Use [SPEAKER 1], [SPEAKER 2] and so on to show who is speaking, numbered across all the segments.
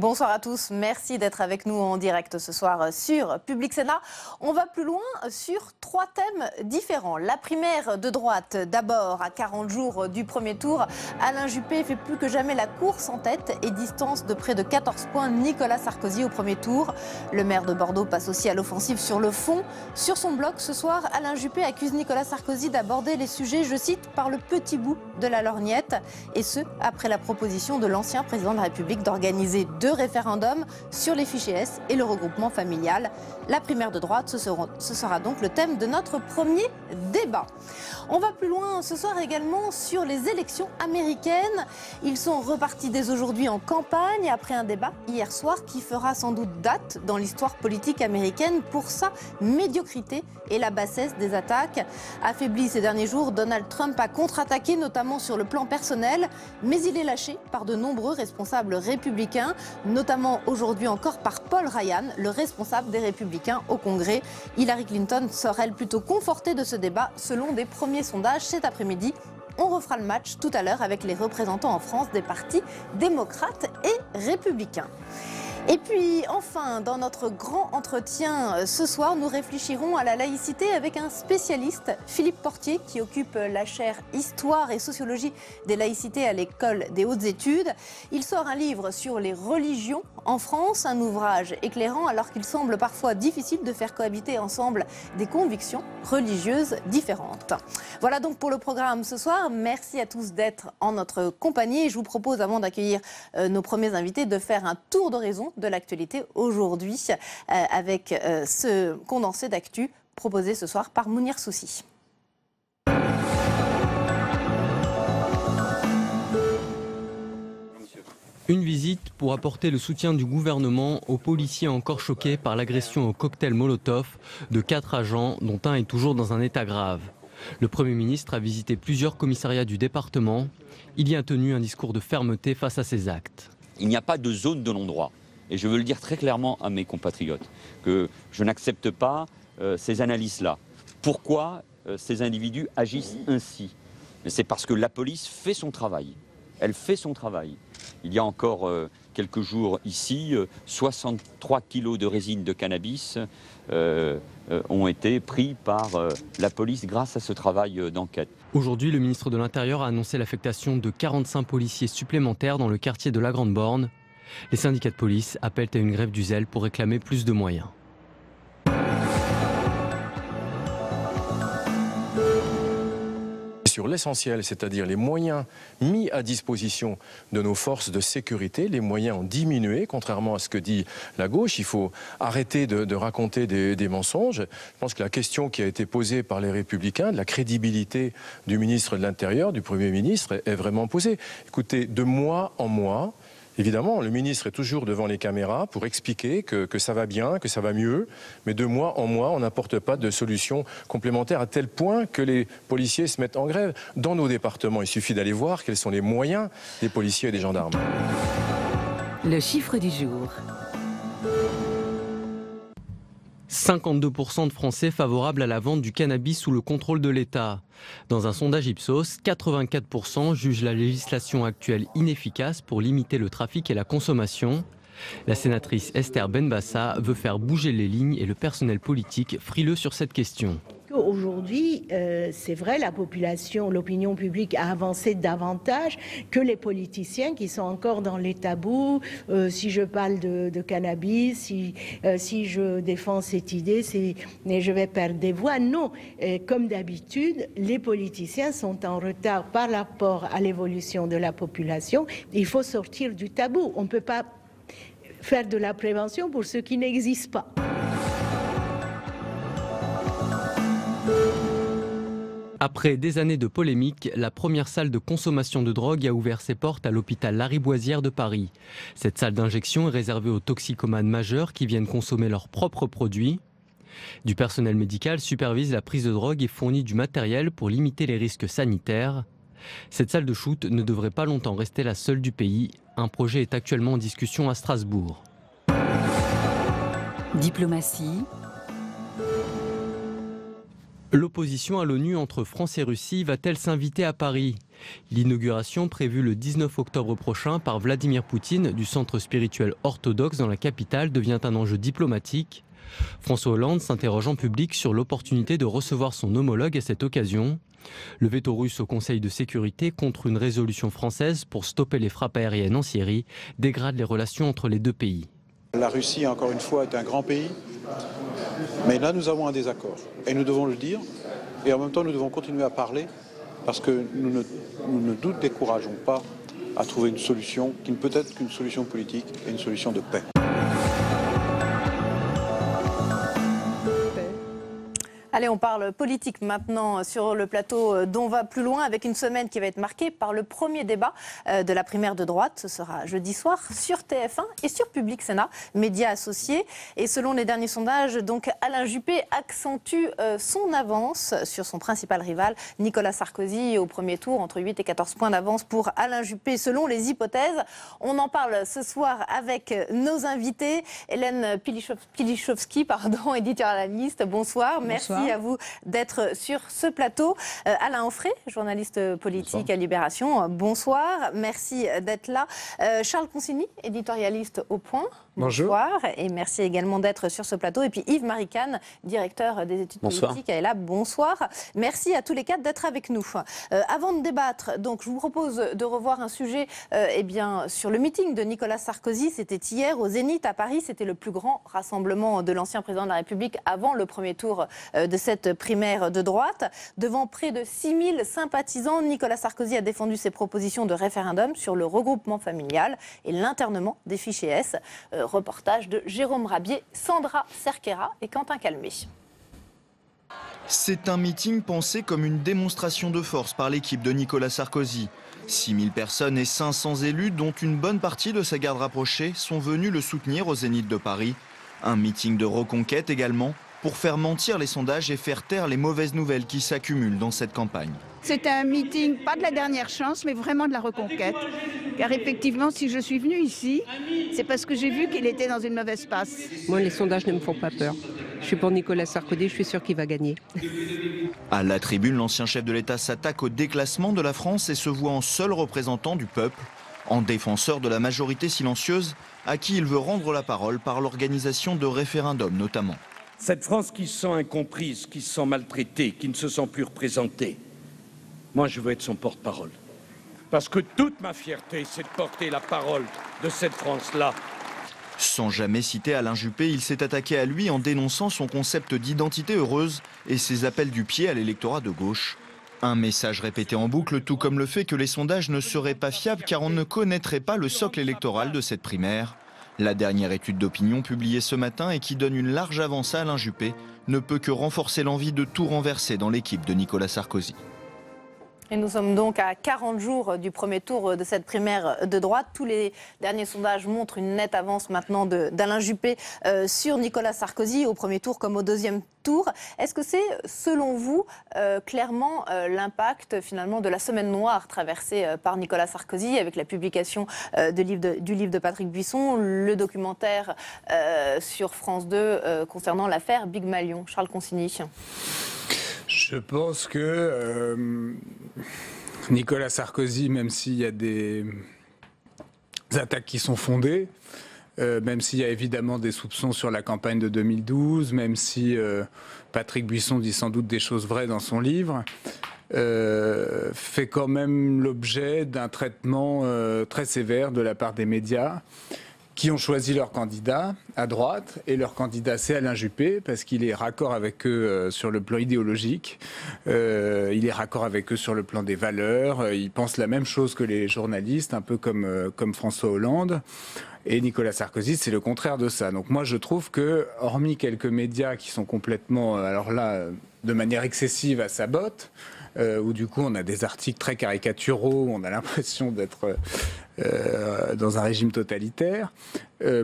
[SPEAKER 1] Bonsoir à tous, merci d'être avec nous en direct ce soir sur Public Sénat. On va plus loin sur 3 thèmes différents. La primaire de droite, d'abord à 40 jours du premier tour. Alain Juppé fait plus que jamais la course en tête et distance de près de 14 points Nicolas Sarkozy au premier tour. Le maire de Bordeaux passe aussi à l'offensive sur le fond. Sur son blog ce soir, Alain Juppé accuse Nicolas Sarkozy d'aborder les sujets, je cite, par le petit bout de la lorgnette. Et ce, après la proposition de l'ancien président de la République d'organiser 2 référendums sur les fichiers S et le regroupement familial. La primaire de droite, ce sera donc le thème de notre premier débat. On va plus loin ce soir également sur les élections américaines. Ils sont repartis dès aujourd'hui en campagne après un débat hier soir qui fera sans doute date dans l'histoire politique américaine pour sa médiocrité et la bassesse des attaques. Affaibli ces derniers jours, Donald Trump a contre-attaqué notamment sur le plan personnel, mais il est lâché par de nombreux responsables républicains, notamment aujourd'hui encore par Paul Ryan, le responsable des Républicains au Congrès. Hillary Clinton sort elle plutôt confortée de ce débat selon des premiers sondages cet après-midi. On refera le match tout à l'heure avec les représentants en France des partis démocrates et républicains. Et puis enfin, dans notre grand entretien ce soir, nous réfléchirons à la laïcité avec un spécialiste, Philippe Portier, qui occupe la chaire Histoire et Sociologie des laïcités à l'École des Hautes Études. Il sort un livre sur les religions en France, un ouvrage éclairant alors qu'il semble parfois difficile de faire cohabiter ensemble des convictions religieuses différentes. Voilà donc pour le programme ce soir. Merci à tous d'être en notre compagnie. Et je vous propose, avant d'accueillir nos premiers invités, de faire un tour d'horizon de l'actualité aujourd'hui avec ce condensé d'actu proposé ce soir par Mounir Soussi.
[SPEAKER 2] Une visite pour apporter le soutien du gouvernement aux policiers encore choqués par l'agression au cocktail Molotov de 4 agents dont un est toujours dans un état grave. Le Premier ministre a visité plusieurs commissariats du département. Il y a tenu un discours de fermeté face à ces actes.
[SPEAKER 3] Il n'y a pas de zone de non-droit. Et je veux le dire très clairement à mes compatriotes, que je n'accepte pas ces analyses-là. Pourquoi ces individus agissent ainsi? C'est parce que la police fait son travail. Elle fait son travail. Il y a encore quelques jours ici, 63 kilos de résine de cannabis ont été pris par la police grâce à ce travail d'enquête.
[SPEAKER 2] Aujourd'hui, le ministre de l'Intérieur a annoncé l'affectation de 45 policiers supplémentaires dans le quartier de la Grande Borne. Les syndicats de police appellent à une grève du zèle pour réclamer plus de moyens.
[SPEAKER 4] Sur l'essentiel, c'est-à-dire les moyens mis à disposition de nos forces de sécurité, les moyens ont diminué, contrairement à ce que dit la gauche. Il faut arrêter de raconter des mensonges. Je pense que la question qui a été posée par les Républicains, de la crédibilité du ministre de l'Intérieur, du Premier ministre, est vraiment posée. Écoutez, de mois en mois, évidemment, le ministre est toujours devant les caméras pour expliquer que ça va bien, que ça va mieux, mais de mois en mois, on n'apporte pas de solution complémentaire à tel point que les policiers se mettent en grève. Dans nos départements, il suffit d'aller voir quels sont les moyens des policiers et des gendarmes.
[SPEAKER 5] Le chiffre du jour.
[SPEAKER 2] 52% de Français favorables à la vente du cannabis sous le contrôle de l'État. Dans un sondage Ipsos, 84% jugent la législation actuelle inefficace pour limiter le trafic et la consommation. La sénatrice Esther Benbassa veut faire bouger les lignes et le personnel politique frileux sur cette question.
[SPEAKER 6] Aujourd'hui, c'est vrai, la population, l'opinion publique a avancé davantage que les politiciens qui sont encore dans les tabous. Si je parle de cannabis, si je défends cette idée, je vais perdre des voix. Non, comme d'habitude, les politiciens sont en retard par rapport à l'évolution de la population. Il faut sortir du tabou. On ne peut pas faire de la prévention pour ce qui n'existe pas.
[SPEAKER 2] Après des années de polémiques, la première salle de consommation de drogue a ouvert ses portes à l'hôpital Lariboisière de Paris. Cette salle d'injection est réservée aux toxicomanes majeurs qui viennent consommer leurs propres produits. Du personnel médical supervise la prise de drogue et fournit du matériel pour limiter les risques sanitaires. Cette salle de shoot ne devrait pas longtemps rester la seule du pays. Un projet est actuellement en discussion à Strasbourg.
[SPEAKER 5] Diplomatie.
[SPEAKER 2] L'opposition à l'ONU entre France et Russie va-t-elle s'inviter à Paris? L'inauguration prévue le 19 octobre prochain par Vladimir Poutine du centre spirituel orthodoxe dans la capitale devient un enjeu diplomatique. François Hollande s'interroge en public sur l'opportunité de recevoir son homologue à cette occasion. Le veto russe au Conseil de sécurité contre une résolution française pour stopper les frappes aériennes en Syrie dégrade les relations entre les deux pays.
[SPEAKER 7] La Russie, encore une fois, est un grand pays, mais là nous avons un désaccord et nous devons le dire et en même temps nous devons continuer à parler parce que nous ne nous décourageons pas à trouver une solution qui ne peut être qu'une solution politique et une solution de paix.
[SPEAKER 1] Allez, on parle politique maintenant sur le plateau d'On va plus loin avec une semaine qui va être marquée par le premier débat de la primaire de droite. Ce sera jeudi soir sur TF1 et sur Public Sénat, médias associés. Et selon les derniers sondages, donc Alain Juppé accentue son avance sur son principal rival, Nicolas Sarkozy, au premier tour, entre 8 et 14 points d'avance pour Alain Juppé, selon les hypothèses. On en parle ce soir avec nos invités. Hélène Pilichowski, éditorialiste, bonsoir. Merci à vous d'être sur ce plateau. Alain Onfray, journaliste politique à Libération, bonsoir. Merci d'être là. Charles Consigny, éditorialiste au Point. Bonsoir. Et merci également d'être sur ce plateau. Et puis Yves Maricane, directeur des études politiques, est là. Bonsoir. Merci à tous les quatre d'être avec nous. Avant de débattre, donc, je vous propose de revoir un sujet sur le meeting de Nicolas Sarkozy. C'était hier au Zénith à Paris. C'était le plus grand rassemblement de l'ancien président de la République avant le premier tour de cette primaire de droite. Devant près de 6000 sympathisants, Nicolas Sarkozy a défendu ses propositions de référendum sur le regroupement familial et l'internement des fichiers S. Reportage de Jérôme Rabier, Sandra Cerquera et Quentin Calmé.
[SPEAKER 8] C'est un meeting pensé comme une démonstration de force par l'équipe de Nicolas Sarkozy. 6000 personnes et 500 élus, dont une bonne partie de sa garde rapprochée, sont venus le soutenir au Zénith de Paris. Un meeting de reconquête également, pour faire mentir les sondages et faire taire les mauvaises nouvelles qui s'accumulent dans cette campagne.
[SPEAKER 9] C'était un meeting, pas de la dernière chance, mais vraiment de la reconquête. Car effectivement, si je suis venue ici, c'est parce que j'ai vu qu'il était dans une mauvaise passe.
[SPEAKER 10] Moi, les sondages ne me font pas peur. Je suis pour Nicolas Sarkozy, je suis sûr qu'il va gagner.
[SPEAKER 8] À la tribune, l'ancien chef de l'État s'attaque au déclassement de la France et se voit en seul représentant du peuple, en défenseur de la majorité silencieuse, à qui il veut rendre la parole par l'organisation de référendums notamment.
[SPEAKER 11] Cette France qui se sent incomprise, qui se sent maltraitée, qui ne se sent plus représentée, moi je veux être son porte-parole. Parce que toute ma fierté, c'est de porter la parole de cette France-là.
[SPEAKER 8] Sans jamais citer Alain Juppé, il s'est attaqué à lui en dénonçant son concept d'identité heureuse et ses appels du pied à l'électorat de gauche. Un message répété en boucle, tout comme le fait que les sondages ne seraient pas fiables car on ne connaîtrait pas le socle électoral de cette primaire. La dernière étude d'opinion publiée ce matin et qui donne une large avance à Alain Juppé ne peut que renforcer l'envie de tout renverser dans l'équipe de Nicolas Sarkozy.
[SPEAKER 1] Et nous sommes donc à 40 jours du premier tour de cette primaire de droite. Tous les derniers sondages montrent une nette avance maintenant d'Alain Juppé sur Nicolas Sarkozy, au premier tour comme au deuxième tour. Est-ce que c'est, selon vous, clairement l'impact finalement de la semaine noire traversée par Nicolas Sarkozy avec la publication du livre de Patrick Buisson, le documentaire sur France 2 concernant l'affaire Big Malion? Charles Consigny.
[SPEAKER 12] Je pense que Nicolas Sarkozy, même s'il y a des attaques qui sont fondées, même s'il y a évidemment des soupçons sur la campagne de 2012, même si Patrick Buisson dit sans doute des choses vraies dans son livre, fait quand même l'objet d'un traitement très sévère de la part des médias qui ont choisi leur candidat à droite, et leur candidat c'est Alain Juppé, parce qu'il est raccord avec eux sur le plan idéologique, il est raccord avec eux sur le plan des valeurs, il pense la même chose que les journalistes, un peu comme François Hollande, et Nicolas Sarkozy c'est le contraire de ça. Donc moi je trouve que, hormis quelques médias qui sont complètement, alors là, de manière excessive à sa botte, où du coup on a des articles très caricaturaux, on a l'impression d'être dans un régime totalitaire.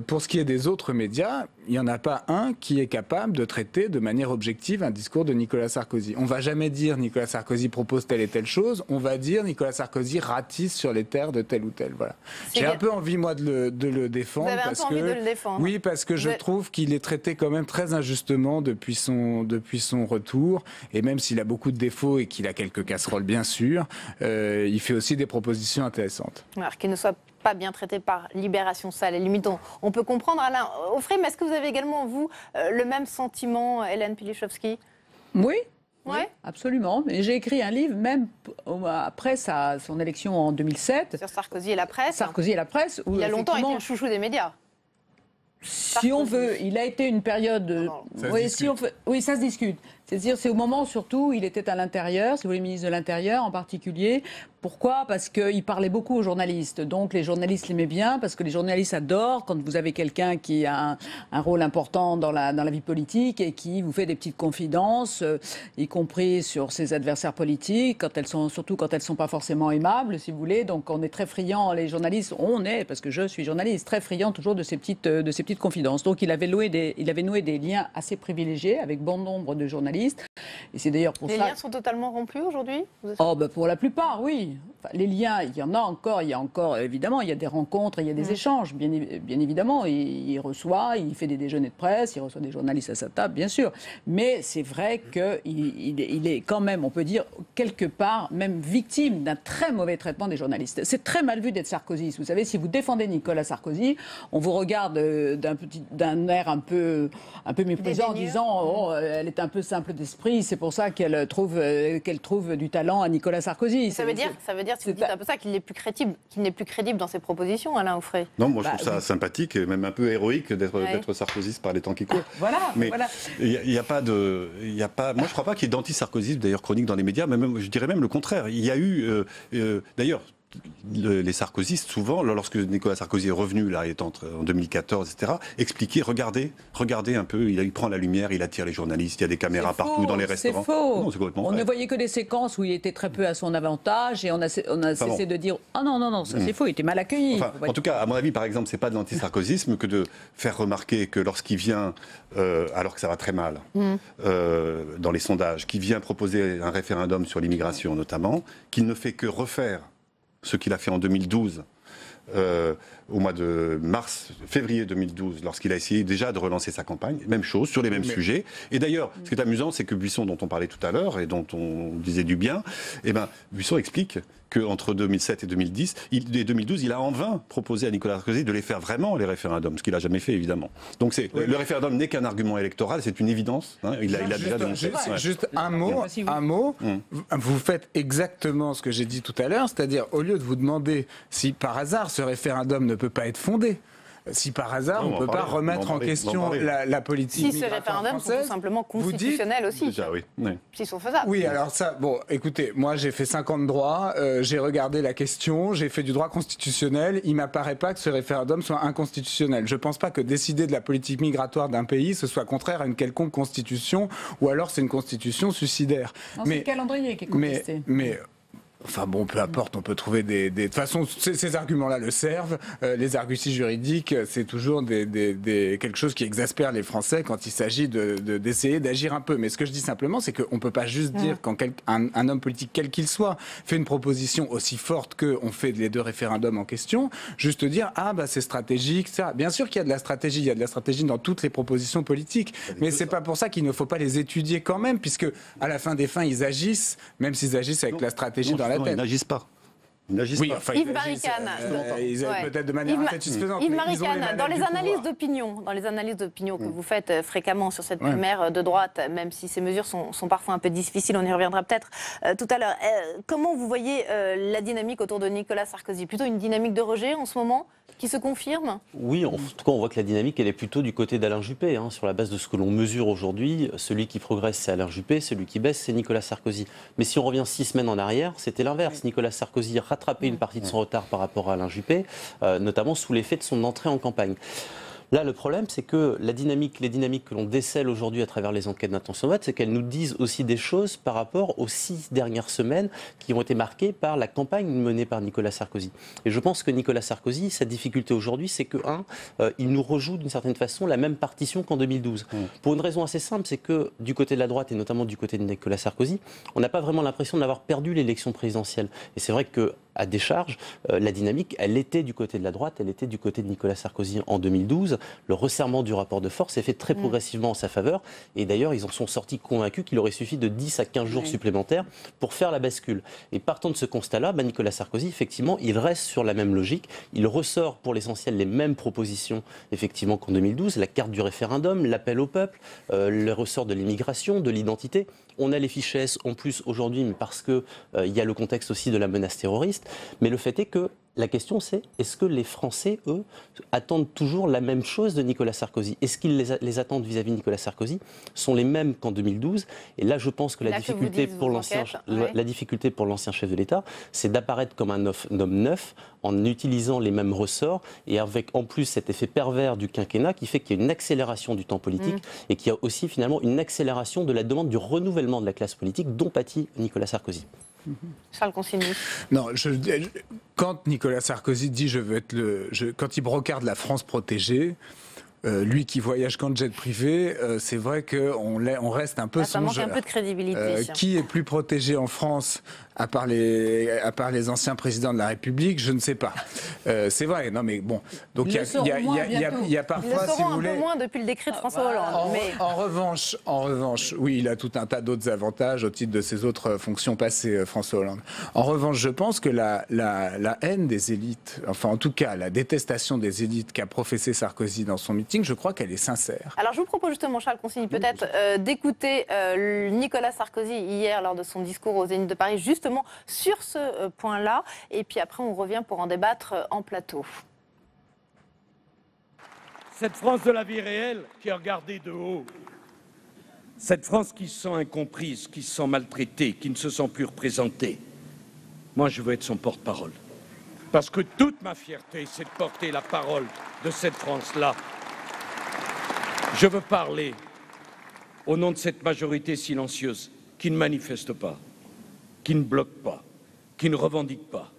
[SPEAKER 12] Pour ce qui est des autres médias, il n'y en a pas un qui est capable de traiter de manière objective un discours de Nicolas Sarkozy. On ne va jamais dire Nicolas Sarkozy propose telle et telle chose, on va dire Nicolas Sarkozy ratisse sur les terres de telle ou telle. Voilà. J'ai un peu envie, moi, de le défendre.
[SPEAKER 1] Vous avez un peu envie de le défendre.
[SPEAKER 12] Oui, parce que je trouve qu'il est traité quand même très injustement depuis son retour. Et même s'il a beaucoup de défauts et qu'il a quelques casseroles, bien sûr, il fait aussi des propositions intéressantes.
[SPEAKER 1] Alors qu'il ne soit pas bien traité par Libération, ça, à la limite, on peut comprendre. Alain Aufray, mais est-ce que vous avez également, vous, le même sentiment, Hélène Pilichowski?
[SPEAKER 13] Oui.
[SPEAKER 1] Ouais.
[SPEAKER 13] Oui, absolument. Mais j'ai écrit un livre, même après son élection en 2007.
[SPEAKER 1] Sur Sarkozy et la presse.
[SPEAKER 13] Sarkozy et la presse. Où
[SPEAKER 1] il a longtemps été le chouchou des médias.
[SPEAKER 13] Si on veut, il a été une période... Oui, ça se discute. C'est-à-dire, c'est au moment, surtout, il était à l'intérieur, si vous voulez, ministre de l'Intérieur en particulier. Pourquoi ? Parce qu'il parlait beaucoup aux journalistes. Donc, les journalistes l'aimaient bien, parce que les journalistes adorent quand vous avez quelqu'un qui a un rôle important dans la vie politique et qui vous fait des petites confidences, y compris sur ses adversaires politiques, surtout quand elles ne sont pas forcément aimables, si vous voulez. Donc, on est très friands, les journalistes, parce que je suis journaliste, très friands toujours de ces petites confidences. Donc, il avait noué des liens assez privilégiés avec bon nombre de journalistes. Et c'est d'ailleurs pour
[SPEAKER 1] ça.
[SPEAKER 13] Les
[SPEAKER 1] liens sont totalement rompus aujourd'hui ?
[SPEAKER 13] Pour la plupart, oui. Enfin, les liens, il y en a encore. Il y a encore, évidemment, il y a des rencontres, il y a des échanges, bien évidemment. Il reçoit, il fait des déjeuners de presse, il reçoit des journalistes à sa table, bien sûr. Mais c'est vrai qu'il est quand même, on peut dire, quelque part, même victime d'un très mauvais traitement des journalistes. C'est très mal vu d'être sarkozyste. Vous savez, si vous défendez Nicolas Sarkozy, on vous regarde d'un air un peu méprisant en disant elle est un peu simple d'esprit, c'est pour ça qu'elle trouve du talent à Nicolas Sarkozy.
[SPEAKER 1] Ça veut dire, si vous dites un peu ça, qu'il n'est plus crédible dans ses propositions, Alain Aufray.
[SPEAKER 14] Non, moi je trouve ça sympathique et même un peu héroïque d'être sarkozyste par les temps qui courent. Mais il n'y a pas de... moi je ne crois pas qu'il y ait d'anti-sarkozysme d'ailleurs chronique dans les médias, mais même, je dirais même le contraire. Il y a eu... d'ailleurs, les sarkozystes, souvent, lorsque Nicolas Sarkozy est revenu, là, en 2014, etc., expliquer, regardez un peu, il prend la lumière, il attire les journalistes, il y a des caméras partout dans les restaurants.
[SPEAKER 13] C'est faux.
[SPEAKER 14] Non, c'est complètement
[SPEAKER 13] on
[SPEAKER 14] vrai.
[SPEAKER 13] ne voyait que des séquences où il était très peu à son avantage et on a cessé de dire « Ah non, ça c'est faux, il était mal accueilli ».
[SPEAKER 14] En tout cas, à mon avis, par exemple, c'est pas de l'antisarkozysme que de faire remarquer que lorsqu'il vient, alors que ça va très mal, dans les sondages, qu'il vient proposer un référendum sur l'immigration notamment, qu'il ne fait que refaire ce qu'il a fait en 2012, au mois de février 2012, lorsqu'il a essayé déjà de relancer sa campagne, même chose, sur les mêmes sujets. Et d'ailleurs, ce qui est amusant, c'est que Buisson, dont on parlait tout à l'heure, et dont on disait du bien, Buisson explique qu'entre 2007 et 2012, il a en vain proposé à Nicolas Sarkozy de les faire vraiment, les référendums, ce qu'il n'a jamais fait, évidemment. Donc le référendum n'est qu'un argument électoral, c'est une évidence. Hein, il a déjà démontré.
[SPEAKER 12] Juste un mot. Vous faites exactement ce que j'ai dit tout à l'heure, c'est-à-dire, au lieu de vous demander si par hasard ce référendum ne peut pas être fondé, si par hasard on ne peut pas remettre en question la politique
[SPEAKER 1] migratoire française. Si ces référendums sont tout simplement constitutionnels aussi.
[SPEAKER 14] Déjà, oui.
[SPEAKER 1] S'ils sont faisables.
[SPEAKER 12] Oui, alors ça, écoutez, moi j'ai fait 5 ans de droit, j'ai regardé la question, j'ai fait du droit constitutionnel, il ne m'apparaît pas que ce référendum soit inconstitutionnel. Je ne pense pas que décider de la politique migratoire d'un pays, ce soit contraire à une quelconque constitution, ou alors c'est une constitution suicidaire.
[SPEAKER 13] C'est le calendrier qui est contesté.
[SPEAKER 12] Enfin bon, peu importe, on peut trouver de toute façon, ces arguments-là le servent. Les arguties juridiques, c'est toujours quelque chose qui exaspère les Français quand il s'agit d'essayer d'agir un peu. Mais ce que je dis simplement, c'est qu'on ne peut pas juste dire quand un homme politique, quel qu'il soit, fait une proposition aussi forte qu'on fait les 2 référendums en question, juste dire c'est stratégique, ça. Bien sûr qu'il y a de la stratégie, il y a de la stratégie dans toutes les propositions politiques, mais c'est pas pour ça qu'il ne faut pas les étudier quand même, puisque à la fin des fins, ils agissent, même s'ils agissent avec la stratégie dans la tête.
[SPEAKER 14] Ils n'agissent pas.
[SPEAKER 1] Yves Maricane,
[SPEAKER 12] peut-être de manière insatisfaisante.
[SPEAKER 1] Yves Maricane, dans les analyses d'opinion que vous faites fréquemment sur cette primaire de droite, même si ces mesures sont parfois un peu difficiles, on y reviendra peut-être tout à l'heure. Comment vous voyez la dynamique autour de Nicolas Sarkozy ? Plutôt une dynamique de rejet en ce moment qui se confirme ?
[SPEAKER 15] Oui, en tout cas, on voit que la dynamique, elle est plutôt du côté d'Alain Juppé. Sur la base de ce que l'on mesure aujourd'hui, celui qui progresse, c'est Alain Juppé, celui qui baisse, c'est Nicolas Sarkozy. Mais si on revient 6 semaines en arrière, c'était l'inverse. Nicolas Sarkozy rattrapait une partie de son retard par rapport à Alain Juppé, notamment sous l'effet de son entrée en campagne. Là, le problème, c'est que les dynamiques que l'on décèle aujourd'hui à travers les enquêtes d'intention de vote, c'est qu'elles nous disent aussi des choses par rapport aux 6 dernières semaines qui ont été marquées par la campagne menée par Nicolas Sarkozy. Et je pense que Nicolas Sarkozy, sa difficulté aujourd'hui, c'est que, il nous rejoue d'une certaine façon la même partition qu'en 2012. Pour une raison assez simple, c'est que du côté de la droite, et notamment du côté de Nicolas Sarkozy, on n'a pas vraiment l'impression d'avoir perdu l'élection présidentielle. Et c'est vrai que à décharge, la dynamique, elle était du côté de la droite, elle était du côté de Nicolas Sarkozy en 2012. Le resserrement du rapport de force s'est fait très progressivement en sa faveur. Et d'ailleurs, ils en sont sortis convaincus qu'il aurait suffi de 10 à 15 jours supplémentaires pour faire la bascule. Et partant de ce constat-là, Nicolas Sarkozy, effectivement, il reste sur la même logique. Il ressort pour l'essentiel les mêmes propositions, effectivement, qu'en 2012. La carte du référendum, l'appel au peuple, le ressort de l'immigration, de l'identité. On a les fichiers S en plus aujourd'hui, mais parce qu'il y a le contexte aussi de la menace terroriste. Mais le fait est que la question c'est, est-ce que les Français, eux, attendent toujours la même chose de Nicolas Sarkozy? Est-ce qu'ils les attendent vis-à-vis de Nicolas Sarkozy sont les mêmes qu'en 2012? Et là, je pense que la difficulté pour l'ancien chef de l'État, c'est d'apparaître comme un homme neuf en utilisant les mêmes ressorts et avec en plus cet effet pervers du quinquennat qui fait qu'il y a une accélération du temps politique et qu'il y a aussi finalement une accélération de la demande du renouvellement de la classe politique dont pâtit Nicolas Sarkozy.
[SPEAKER 1] Charles Consigny.
[SPEAKER 12] Non, quand Nicolas Sarkozy dit quand il brocarde la France protégée, lui qui voyage qu'en jet privé, c'est vrai qu'on reste un peu songeur.
[SPEAKER 1] Ça manque un peu de crédibilité.
[SPEAKER 12] Qui est plus protégé en France à part les anciens présidents de la République, je ne sais pas. C'est vrai, non mais bon. Donc il y a parfois, si vous voulez,
[SPEAKER 1] un peu moins depuis le décret de François Hollande.
[SPEAKER 12] En revanche, oui, il a tout un tas d'autres avantages au titre de ses autres fonctions passées, François Hollande. En revanche, je pense que la haine des élites, enfin en tout cas la détestation des élites qu'a professé Sarkozy dans son meeting, je crois qu'elle est sincère.
[SPEAKER 1] Alors je vous propose justement, Charles Consigny, peut-être d'écouter Nicolas Sarkozy hier lors de son discours au Zénith de Paris, justement sur ce point-là, et puis après on revient pour en débattre en plateau.
[SPEAKER 11] Cette France de la vie réelle qui est regardée de haut, cette France qui se sent incomprise, qui se sent maltraitée, qui ne se sent plus représentée, moi je veux être son porte-parole. Parce que toute ma fierté, c'est de porter la parole de cette France-là. Je veux parler au nom de cette majorité silencieuse qui ne manifeste pas, qui ne bloque pas, qui ne revendique pas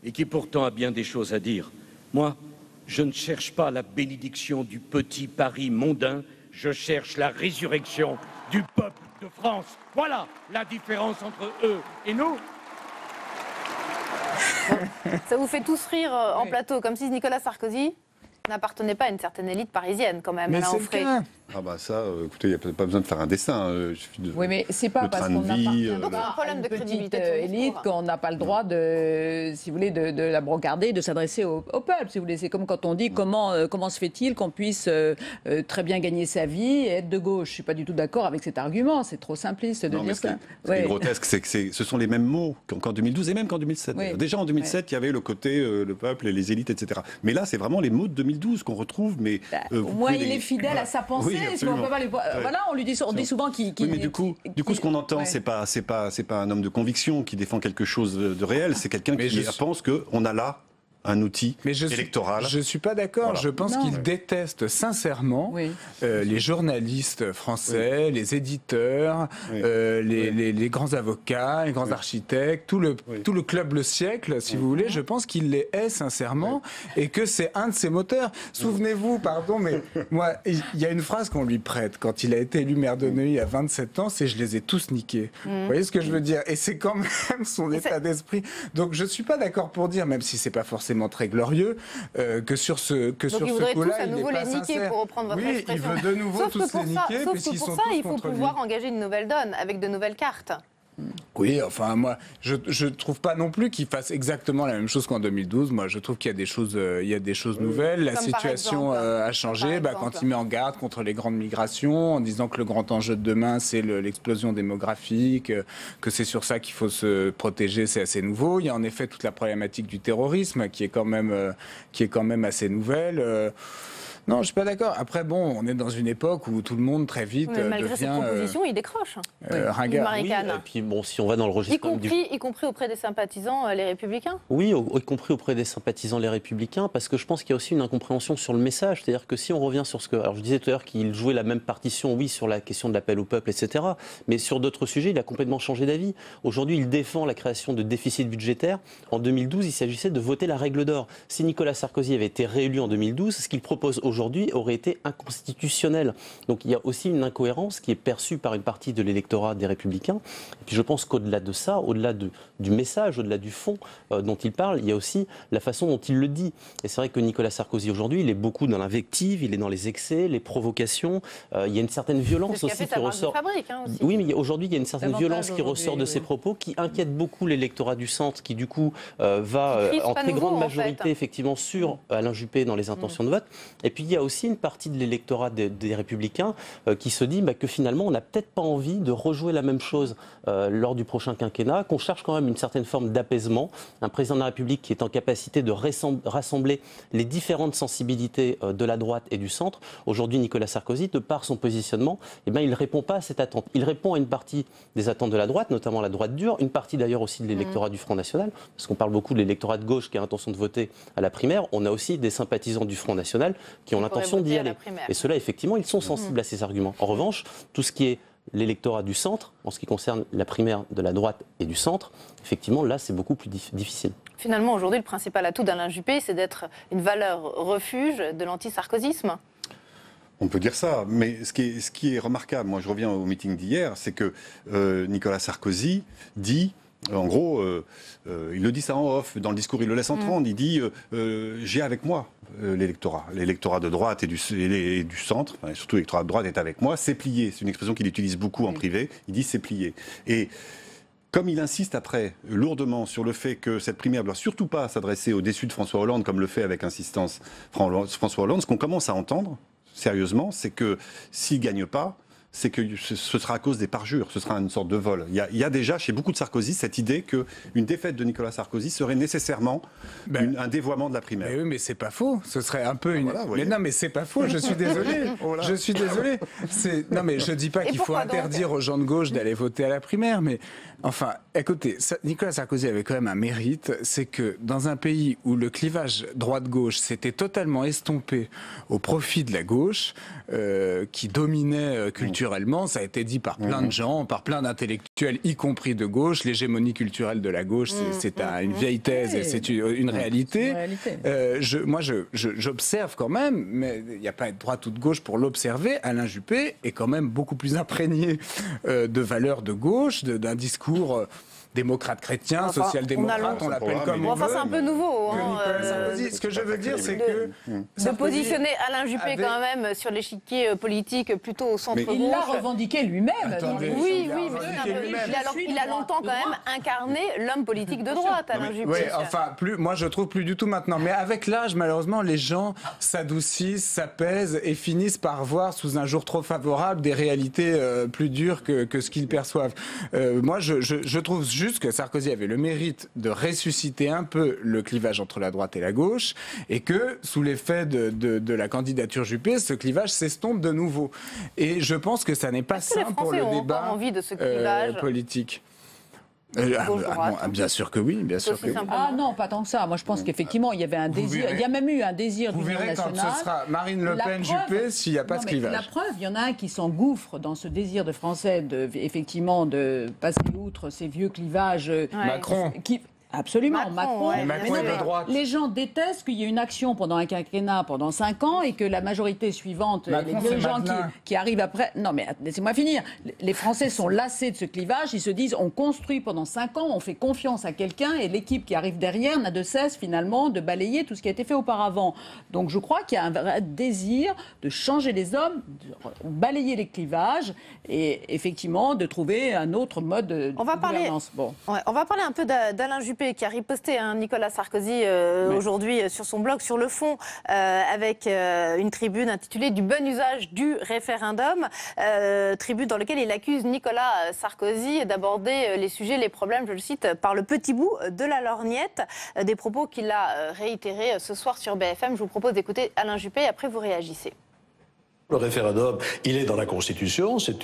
[SPEAKER 11] et qui pourtant a bien des choses à dire. Moi, je ne cherche pas la bénédiction du petit Paris mondain, je cherche la résurrection du peuple de France. Voilà la différence entre eux et nous.
[SPEAKER 1] Ça vous fait tous rire en plateau, comme si Nicolas Sarkozy n'appartenait pas à une certaine élite parisienne quand même.
[SPEAKER 12] Mais c'est le cas.
[SPEAKER 14] Ah bah ça, écoutez, il n'y a pas besoin de faire un dessin.
[SPEAKER 13] Oui, mais c'est pas parce qu'on appartient
[SPEAKER 1] à une petite
[SPEAKER 13] élite qu'on n'a pas le droit de, si vous voulez, de la brocarder, de s'adresser au peuple. Si vous voulez, c'est comme quand on dit comment se fait-il qu'on puisse très bien gagner sa vie et être de gauche. Je suis pas du tout d'accord avec cet argument. C'est trop simpliste de dire ça.
[SPEAKER 14] Ce qui est grotesque, c'est que ce sont les mêmes mots qu'en 2012 et même qu'en 2007. Oui. Déjà en 2007, il y avait le côté le peuple et les élites, etc. Mais là, c'est vraiment les mots de 2012 qu'on retrouve. Mais
[SPEAKER 13] au moins, il est fidèle à sa pensée.
[SPEAKER 14] Oui,
[SPEAKER 13] voilà, on dit souvent qu'il.
[SPEAKER 14] Oui, mais du coup, ce qu'on entend, c'est pas un homme de conviction qui défend quelque chose de réel. C'est quelqu'un qui pense qu'on a là un outil électoral.
[SPEAKER 12] Je ne suis pas d'accord. Voilà. Je pense qu'il déteste sincèrement les journalistes français, les éditeurs, les grands avocats, les grands architectes, tout le club Le Siècle, si vous voulez. Je pense qu'il les hait sincèrement et que c'est un de ses moteurs. Souvenez-vous, pardon, mais moi, il y a une phrase qu'on lui prête quand il a été élu maire de Neuilly à 27 ans, c'est « je les ai tous niqués ». Vous voyez ce que je veux dire? Et c'est quand même son état d'esprit. Donc je ne suis pas d'accord pour dire, même si ce n'est pas forcément très glorieux, que sur ce coup-là, il n'est pas sincère.
[SPEAKER 1] Pour reprendre votre expression.
[SPEAKER 12] Il veut de nouveau tous les niquer.
[SPEAKER 1] Sauf que pour ça, il faut pouvoir engager une nouvelle donne, avec de nouvelles cartes.
[SPEAKER 12] Oui, enfin moi, je trouve pas non plus qu'il fasse exactement la même chose qu'en 2012. Moi, je trouve qu'il y a des choses nouvelles. La situation a changé. Quand il met en garde contre les grandes migrations, en disant que le grand enjeu de demain, c'est l'explosion démographique, que c'est sur ça qu'il faut se protéger, c'est assez nouveau. Il y a en effet toute la problématique du terrorisme qui est quand même assez nouvelle. Non, je suis pas d'accord. Après, bon, on est dans une époque où tout le monde très vite
[SPEAKER 1] Mais malgré
[SPEAKER 12] devient
[SPEAKER 1] cette proposition, il décroche.
[SPEAKER 12] ringard.
[SPEAKER 15] Oui, et puis bon, si on va dans le registre
[SPEAKER 1] Y compris auprès des sympathisants, les Républicains.
[SPEAKER 15] Oui, y compris auprès des sympathisants les Républicains, parce que je pense qu'il y a aussi une incompréhension sur le message. C'est-à-dire que si on revient sur ce que... Alors je disais tout à l'heure qu'il jouait la même partition, oui, sur la question de l'appel au peuple, etc. Mais sur d'autres sujets, il a complètement changé d'avis. Aujourd'hui, il défend la création de déficits budgétaires. En 2012, il s'agissait de voter la règle d'or. Si Nicolas Sarkozy avait été réélu en 2012, ce qu'il propose aujourd'hui aurait été inconstitutionnel. Donc il y a aussi une incohérence qui est perçue par une partie de l'électorat des Républicains. Et puis je pense qu'au-delà de ça, au-delà du message, au-delà du fond dont il parle, il y a aussi la façon dont il le dit. Et c'est vrai que Nicolas Sarkozy aujourd'hui, il est beaucoup dans l'invective, il est dans les excès, les provocations. Il y a une certaine violence aussi qui ressort.
[SPEAKER 1] Aussi.
[SPEAKER 15] Oui, mais aujourd'hui, il y a une certaine violence qui ressort de ses propos, qui inquiète beaucoup l'électorat du centre, qui du coup va en très grande majorité effectivement sur Alain Juppé dans les intentions de vote. Et puis il y a aussi une partie de l'électorat des Républicains qui se dit que finalement on n'a peut-être pas envie de rejouer la même chose lors du prochain quinquennat, qu'on cherche quand même une certaine forme d'apaisement. Un président de la République qui est en capacité de rassembler les différentes sensibilités de la droite et du centre. Aujourd'hui, Nicolas Sarkozy, de par son positionnement, il ne répond pas à cette attente. Il répond à une partie des attentes de la droite, notamment la droite dure, une partie d'ailleurs aussi de l'électorat du Front National, parce qu'on parle beaucoup de l'électorat de gauche qui a l'intention de voter à la primaire. On a aussi des sympathisants du Front National qui ont l'intention d'y aller. Et ceux-là, effectivement, ils sont sensibles à ces arguments. En revanche, tout ce qui est l'électorat du centre, en ce qui concerne la primaire de la droite et du centre, effectivement, là, c'est beaucoup plus difficile.
[SPEAKER 1] Finalement, aujourd'hui, le principal atout d'Alain Juppé, c'est d'être une valeur refuge de l'antisarkozysme.
[SPEAKER 14] On peut dire ça, mais ce qui est remarquable, moi je reviens au meeting d'hier, c'est que Nicolas Sarkozy dit... En gros, il le dit ça en off, dans le discours il le laisse entendre, il dit j'ai avec moi l'électorat de droite et du centre, enfin, surtout l'électorat de droite est avec moi, c'est plié, c'est une expression qu'il utilise beaucoup en privé, il dit c'est plié. Et comme il insiste après lourdement sur le fait que cette primaire ne doit surtout pas s'adresser au déçu de François Hollande, comme le fait avec insistance François Hollande, ce qu'on commence à entendre, sérieusement, c'est que s'il ne gagne pas, c'est que ce sera à cause des parjures, ce sera une sorte de vol. Il y a déjà chez beaucoup de Sarkozy cette idée qu'une défaite de Nicolas Sarkozy serait nécessairement un dévoiement de la primaire.
[SPEAKER 12] Mais oui, mais c'est pas faux. Ce serait un peu une. Voilà, mais non, mais c'est pas faux. Je suis désolé. Je suis désolé. Non, mais je dis pas qu'il faut interdire aux gens de gauche d'aller voter à la primaire, mais enfin, écoutez, Nicolas Sarkozy avait quand même un mérite, c'est que dans un pays où le clivage droite-gauche s'était totalement estompé au profit de la gauche, qui dominait culturellement, ça a été dit par plein de gens, par plein d'intellectuels, y compris de gauche. L'hégémonie culturelle de la gauche, c'est une vieille thèse et c'est une réalité. Moi, j'observe quand même, mais il n'y a pas de droite ou de gauche pour l'observer. Alain Juppé est quand même beaucoup plus imprégné de valeurs de gauche, d'un discours démocrate chrétien, social-démocrate, on l'appelle comme on veut.
[SPEAKER 1] C'est un peu nouveau.
[SPEAKER 12] Ce que je veux dire, c'est que...
[SPEAKER 1] De positionner Alain Juppé quand même sur l'échiquier politique plutôt au centre-gauche.
[SPEAKER 13] Il l'a revendiqué lui-même.
[SPEAKER 1] Oui, mais il a longtemps quand même incarné l'homme politique de droite, Alain Juppé.
[SPEAKER 12] Oui, enfin, moi je trouve plus du tout maintenant. Mais avec l'âge, malheureusement, les gens s'adoucissent, s'apaisent et finissent par voir sous un jour trop favorable des réalités plus dures que ce qu'ils perçoivent. Moi, je trouve juste que Sarkozy avait le mérite de ressusciter un peu le clivage entre la droite et la gauche et que, sous l'effet de la candidature Juppé, ce clivage s'estompe de nouveau. Et je pense que ça n'est pas sain pour le débat politique. Bien sûr que oui, bien sûr que oui.
[SPEAKER 13] Ah non, pas tant que ça. Moi, je pense qu'effectivement, il y avait un désir. Il y a même eu un désir d'union nationale.
[SPEAKER 12] Vous verrez quand ce sera Marine Le Pen, Juppé, s'il n'y a pas ce clivage.
[SPEAKER 13] La preuve, il y en a un qui s'engouffre dans ce désir de Français, effectivement, de passer outre ces vieux clivages.
[SPEAKER 12] Macron.
[SPEAKER 13] Absolument, Macron.
[SPEAKER 12] Les
[SPEAKER 13] gens détestent qu'il y ait une action pendant un quinquennat, pendant 5 ans, et que la majorité suivante, les dirigeants qui arrivent après... Non, mais laissez-moi finir. Les Français sont lassés de ce clivage. Ils se disent, on construit pendant 5 ans, on fait confiance à quelqu'un, et l'équipe qui arrive derrière n'a de cesse, finalement, de balayer tout ce qui a été fait auparavant. Donc, je crois qu'il y a un vrai désir de changer les hommes, de balayer les clivages, et effectivement, de trouver un autre mode de gouvernance.
[SPEAKER 1] On va parler un peu d'Alain Juppé Juppé qui a riposté Nicolas Sarkozy aujourd'hui sur son blog sur le fond avec une tribune intitulée « Du bon usage du référendum », tribune dans laquelle il accuse Nicolas Sarkozy d'aborder les sujets, les problèmes, je le cite, par le petit bout de la lorgnette. Des propos qu'il a réitérés ce soir sur BFM. Je vous propose d'écouter Alain Juppé et après vous réagissez.
[SPEAKER 16] Le référendum, il est dans la Constitution, c'est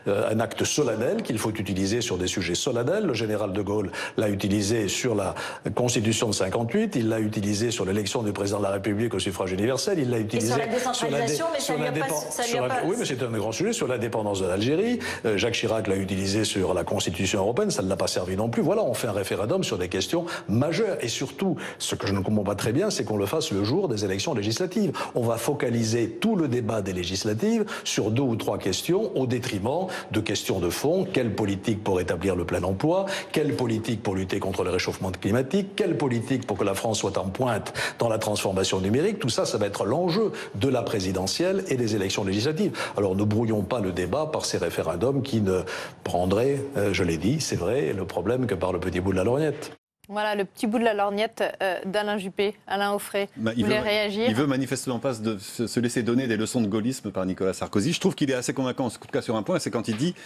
[SPEAKER 16] un acte solennel qu'il faut utiliser sur des sujets solennels. Le général de Gaulle l'a utilisé sur la Constitution de 58, il l'a utilisé sur l'élection du président de la République au suffrage universel, il l'a utilisé
[SPEAKER 17] sur la décentralisation, mais ça lui a pas...
[SPEAKER 16] Oui, mais c'est un grand sujet, sur l'indépendance de l'Algérie. Jacques Chirac l'a utilisé sur la Constitution européenne, ça ne l'a pas servi non plus. Voilà, on fait un référendum sur des questions majeures. Et surtout, ce que je ne comprends pas très bien, c'est qu'on le fasse le jour des élections législatives. On va focaliser tout le débat des législatives sur 2 ou 3 questions au détriment de questions de fond. Quelle politique pour établir le plein emploi? Quelle politique pour lutter contre le réchauffement climatique? Quelle politique pour que la France soit en pointe dans la transformation numérique? Tout ça, ça va être l'enjeu de la présidentielle et des élections législatives. Alors ne brouillons pas le débat par ces référendums qui ne prendraient, je l'ai dit, c'est vrai, le problème que par le petit bout de la lorgnette.
[SPEAKER 1] Voilà le petit bout de la lorgnette d'Alain Juppé. Alain Offray, vous voulez réagir?
[SPEAKER 14] Il veut manifestement pas se laisser donner des leçons de gaullisme par Nicolas Sarkozy. Je trouve qu'il est assez convaincant, en tout cas sur un point, c'est quand il dit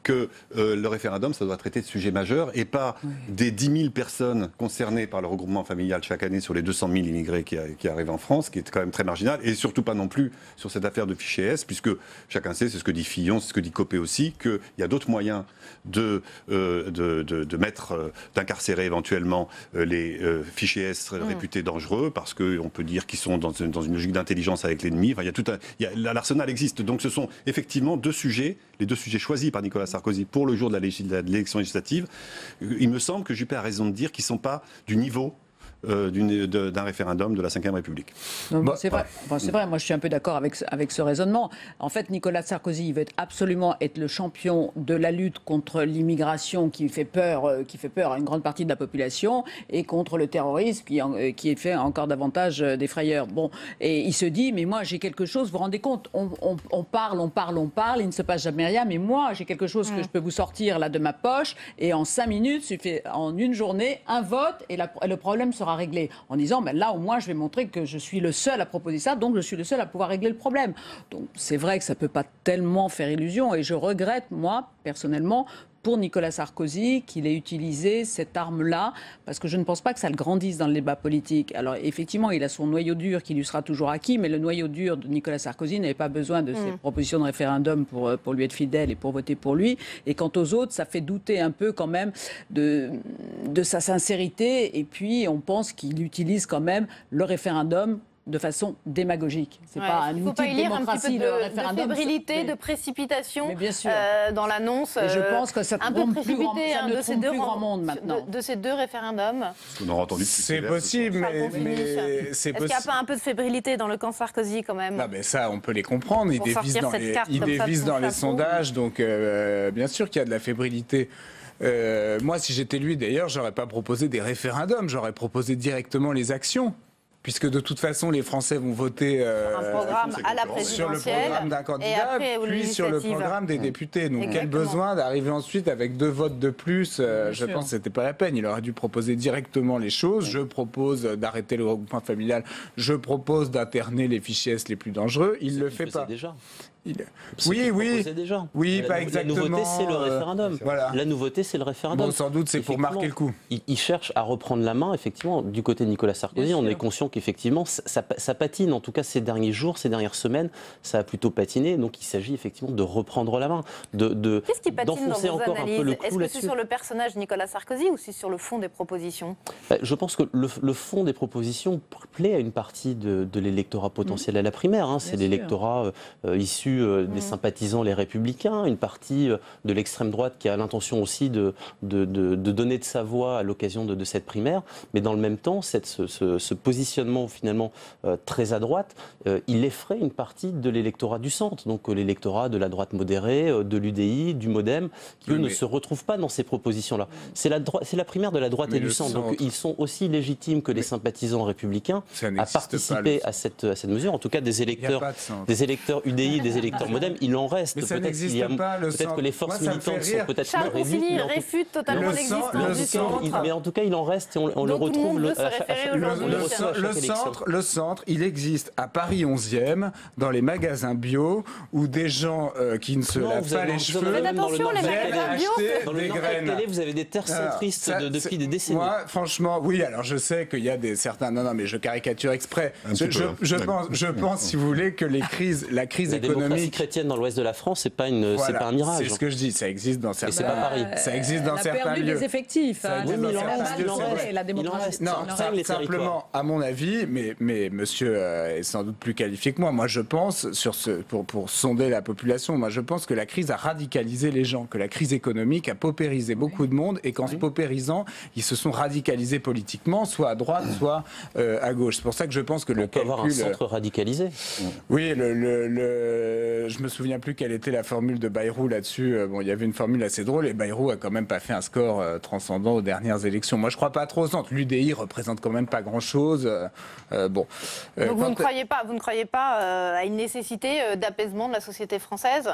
[SPEAKER 14] que le référendum, ça doit traiter de sujets majeurs et pas des 10 000 personnes concernées par le regroupement familial chaque année sur les 200 000 immigrés qui arrivent en France, qui est quand même très marginal, et surtout pas non plus sur cette affaire de fichier S, puisque chacun sait, c'est ce que dit Fillon, c'est ce que dit Copé aussi, qu'il y a d'autres moyens d'incarcérer éventuellement les fichiers S réputés dangereux, parce qu'on peut dire qu'ils sont dans une logique d'intelligence avec l'ennemi. Enfin, l'arsenal existe. Donc ce sont effectivement les deux sujets choisis par Nicolas Sarkozy pour le jour de l'élection législative. Il me semble que Juppé a raison de dire qu'ils ne sont pas du niveau d'un référendum de la Ve République.
[SPEAKER 13] C'est vrai, moi je suis un peu d'accord avec ce raisonnement. En fait, Nicolas Sarkozy, il veut absolument être le champion de la lutte contre l'immigration qui fait peur à une grande partie de la population, et contre le terrorisme qui fait encore davantage des frayeurs. Bon, et il se dit, mais moi j'ai quelque chose, vous vous rendez compte, on parle, il ne se passe jamais rien, mais moi j'ai quelque chose que je peux vous sortir là de ma poche, et en 5 minutes, suffit en une journée, un vote, et le problème sera réglé, en disant là au moins je vais montrer que je suis le seul à proposer ça, donc je suis le seul à pouvoir régler le problème. Donc c'est vrai que ça ne peut pas tellement faire illusion, et je regrette moi personnellement pour Nicolas Sarkozy qu'il ait utilisé cette arme-là, parce que je ne pense pas que ça le grandisse dans le débat politique. Alors effectivement, il a son noyau dur qui lui sera toujours acquis, mais le noyau dur de Nicolas Sarkozy n'avait pas besoin de ces propositions de référendum pour lui être fidèle et pour voter pour lui. Et quant aux autres, ça fait douter un peu quand même de sa sincérité, et puis on pense qu'il utilise quand même le référendum de façon démagogique. C'est pas un outil de démocratie, le référendum.
[SPEAKER 1] De fébrilité, de précipitation dans l'annonce.
[SPEAKER 13] Et je pense que ça
[SPEAKER 1] un peu précipité
[SPEAKER 13] plus grand monde maintenant.
[SPEAKER 1] De ces 2 référendums.
[SPEAKER 14] On aura entendu.
[SPEAKER 12] C'est possible, mais
[SPEAKER 1] est-ce qu'il n'y a pas un peu de fébrilité dans le camp Sarkozy quand même?
[SPEAKER 12] Non, mais ça, on peut les comprendre. Ils dévisent dans les sondages, donc bien sûr qu'il y a de la fébrilité. Moi, si j'étais lui, d'ailleurs, j'aurais pas proposé des référendums, j'aurais proposé directement les actions. Puisque de toute façon, les Français vont voter
[SPEAKER 1] un programme à la présidentielle,
[SPEAKER 12] sur le programme d'un candidat, puis sur le programme des députés. Donc quel besoin d'arriver ensuite avec 2 votes de plus? Je pense que c'était pas la peine. Il aurait dû proposer directement les choses. Je propose d'arrêter le regroupement familial. Je propose d'interner les fichiers S les plus dangereux. Il le fait pas.
[SPEAKER 15] Déjà.
[SPEAKER 12] Oui, pas exactement.
[SPEAKER 15] La nouveauté, c'est le référendum.
[SPEAKER 12] Voilà.
[SPEAKER 15] La nouveauté, c'est le référendum.
[SPEAKER 12] Bon, sans doute, c'est pour marquer le coup.
[SPEAKER 15] Il cherche à reprendre la main, effectivement, du côté de Nicolas Sarkozy. On est conscient qu'effectivement, ça patine. En tout cas, ces derniers jours, ces dernières semaines, ça a plutôt patiné. Donc, il s'agit effectivement de reprendre la main,
[SPEAKER 1] Qu'est-ce qui patine dans vos analyses? Est-ce que c'est sur le personnage Nicolas Sarkozy ou c'est sur le fond des propositions?
[SPEAKER 15] Je pense que le fond des propositions plaît à une partie de l'électorat potentiel à la primaire. C'est l'électorat issu des sympathisants les Républicains, une partie de l'extrême droite qui a l'intention aussi de donner de sa voix à l'occasion de cette primaire. Mais dans le même temps, ce positionnement finalement très à droite, il effraie une partie de l'électorat du centre, donc l'électorat de la droite modérée, de l'UDI, du MoDem, qui eux ne se retrouvent pas dans ces propositions-là. C'est la primaire de la droite et du centre, donc ils sont aussi légitimes que les sympathisants républicains à participer à cette mesure. En tout cas, des électeurs UDI, des électeurs électeurs modem, il en reste.
[SPEAKER 12] Mais ça n'existe pas, le centre.
[SPEAKER 15] Peut-être que les forces militantes sont peut-être
[SPEAKER 1] Charles Consigny réfute totalement l'existence du centre.
[SPEAKER 15] Mais en tout cas, il en reste et on le retrouve
[SPEAKER 12] le centre, il existe à Paris 11e, dans les magasins bio, où des gens qui ne se lavent pas les cheveux
[SPEAKER 1] viennent
[SPEAKER 12] acheter des graines.
[SPEAKER 15] Vous avez des terres centristes depuis des décennies.
[SPEAKER 12] Moi, franchement, oui, alors je sais qu'il y a certains... Non, mais je caricature exprès. Je pense, si vous voulez, que la crise économique...
[SPEAKER 15] La démocratie chrétienne dans l'ouest de la France, c'est pas un mirage.
[SPEAKER 12] C'est ce que je dis, ça existe dans certains...
[SPEAKER 15] C'est pas Paris.
[SPEAKER 12] Ça existe dans certains lieux.
[SPEAKER 13] Elle a perdu des effectifs. La démocratie.
[SPEAKER 12] Non, simplement, à mon avis, mais monsieur est sans doute plus qualifié que moi. Moi, je pense, pour sonder la population, moi, je pense que la crise a radicalisé les gens, que la crise économique a paupérisé beaucoup de monde et qu'en se paupérisant, ils se sont radicalisés politiquement, soit à droite, soit à gauche. C'est pour ça que je pense que
[SPEAKER 15] on peut avoir un centre radicalisé.
[SPEAKER 12] Oui, je me souviens plus quelle était la formule de Bayrou là-dessus. Bon, il y avait une formule assez drôle et Bayrou a quand même pas fait un score transcendant aux dernières élections. Moi, je crois pas trop au centre. L'UDI représente quand même pas grand-chose.
[SPEAKER 1] Donc vous ne croyez pas à une nécessité d'apaisement de la société française ?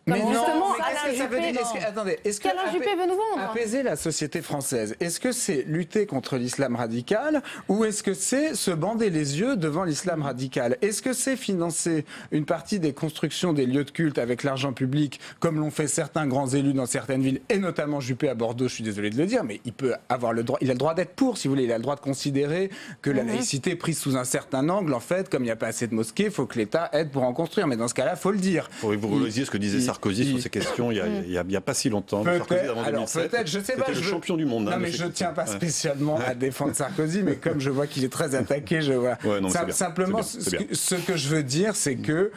[SPEAKER 12] Mais non,
[SPEAKER 1] qu'est-ce que ça veut dire ?
[SPEAKER 12] Attendez, est-ce que
[SPEAKER 1] Alain Juppé veut nous vendre ?
[SPEAKER 12] Apaiser la société française, est-ce que c'est lutter contre l'islam radical ou est-ce que c'est se bander les yeux devant l'islam radical ? Est-ce que c'est financer une partie des constructions des lieux de culte avec l'argent public, comme l'ont fait certains grands élus dans certaines villes, et notamment Juppé à Bordeaux, je suis désolé de le dire, mais il peut avoir le droit, il a le droit d'être pour, si vous voulez, il a le droit de considérer que la laïcité prise sous un certain angle, en fait, comme il n'y a pas assez de mosquées, il faut que l'État aide pour en construire, mais dans ce cas-là, il faut le dire.
[SPEAKER 14] Vous relisiez ce que disait Sarkozy sur ces questions il n'y a pas si longtemps.
[SPEAKER 12] Peut-être, je sais pas.
[SPEAKER 14] C'était le champion du monde.
[SPEAKER 12] Non, mais je ne tiens pas spécialement à défendre Sarkozy, mais comme je vois qu'il est très attaqué, je vois. Simplement, ce que je veux dire, c'est que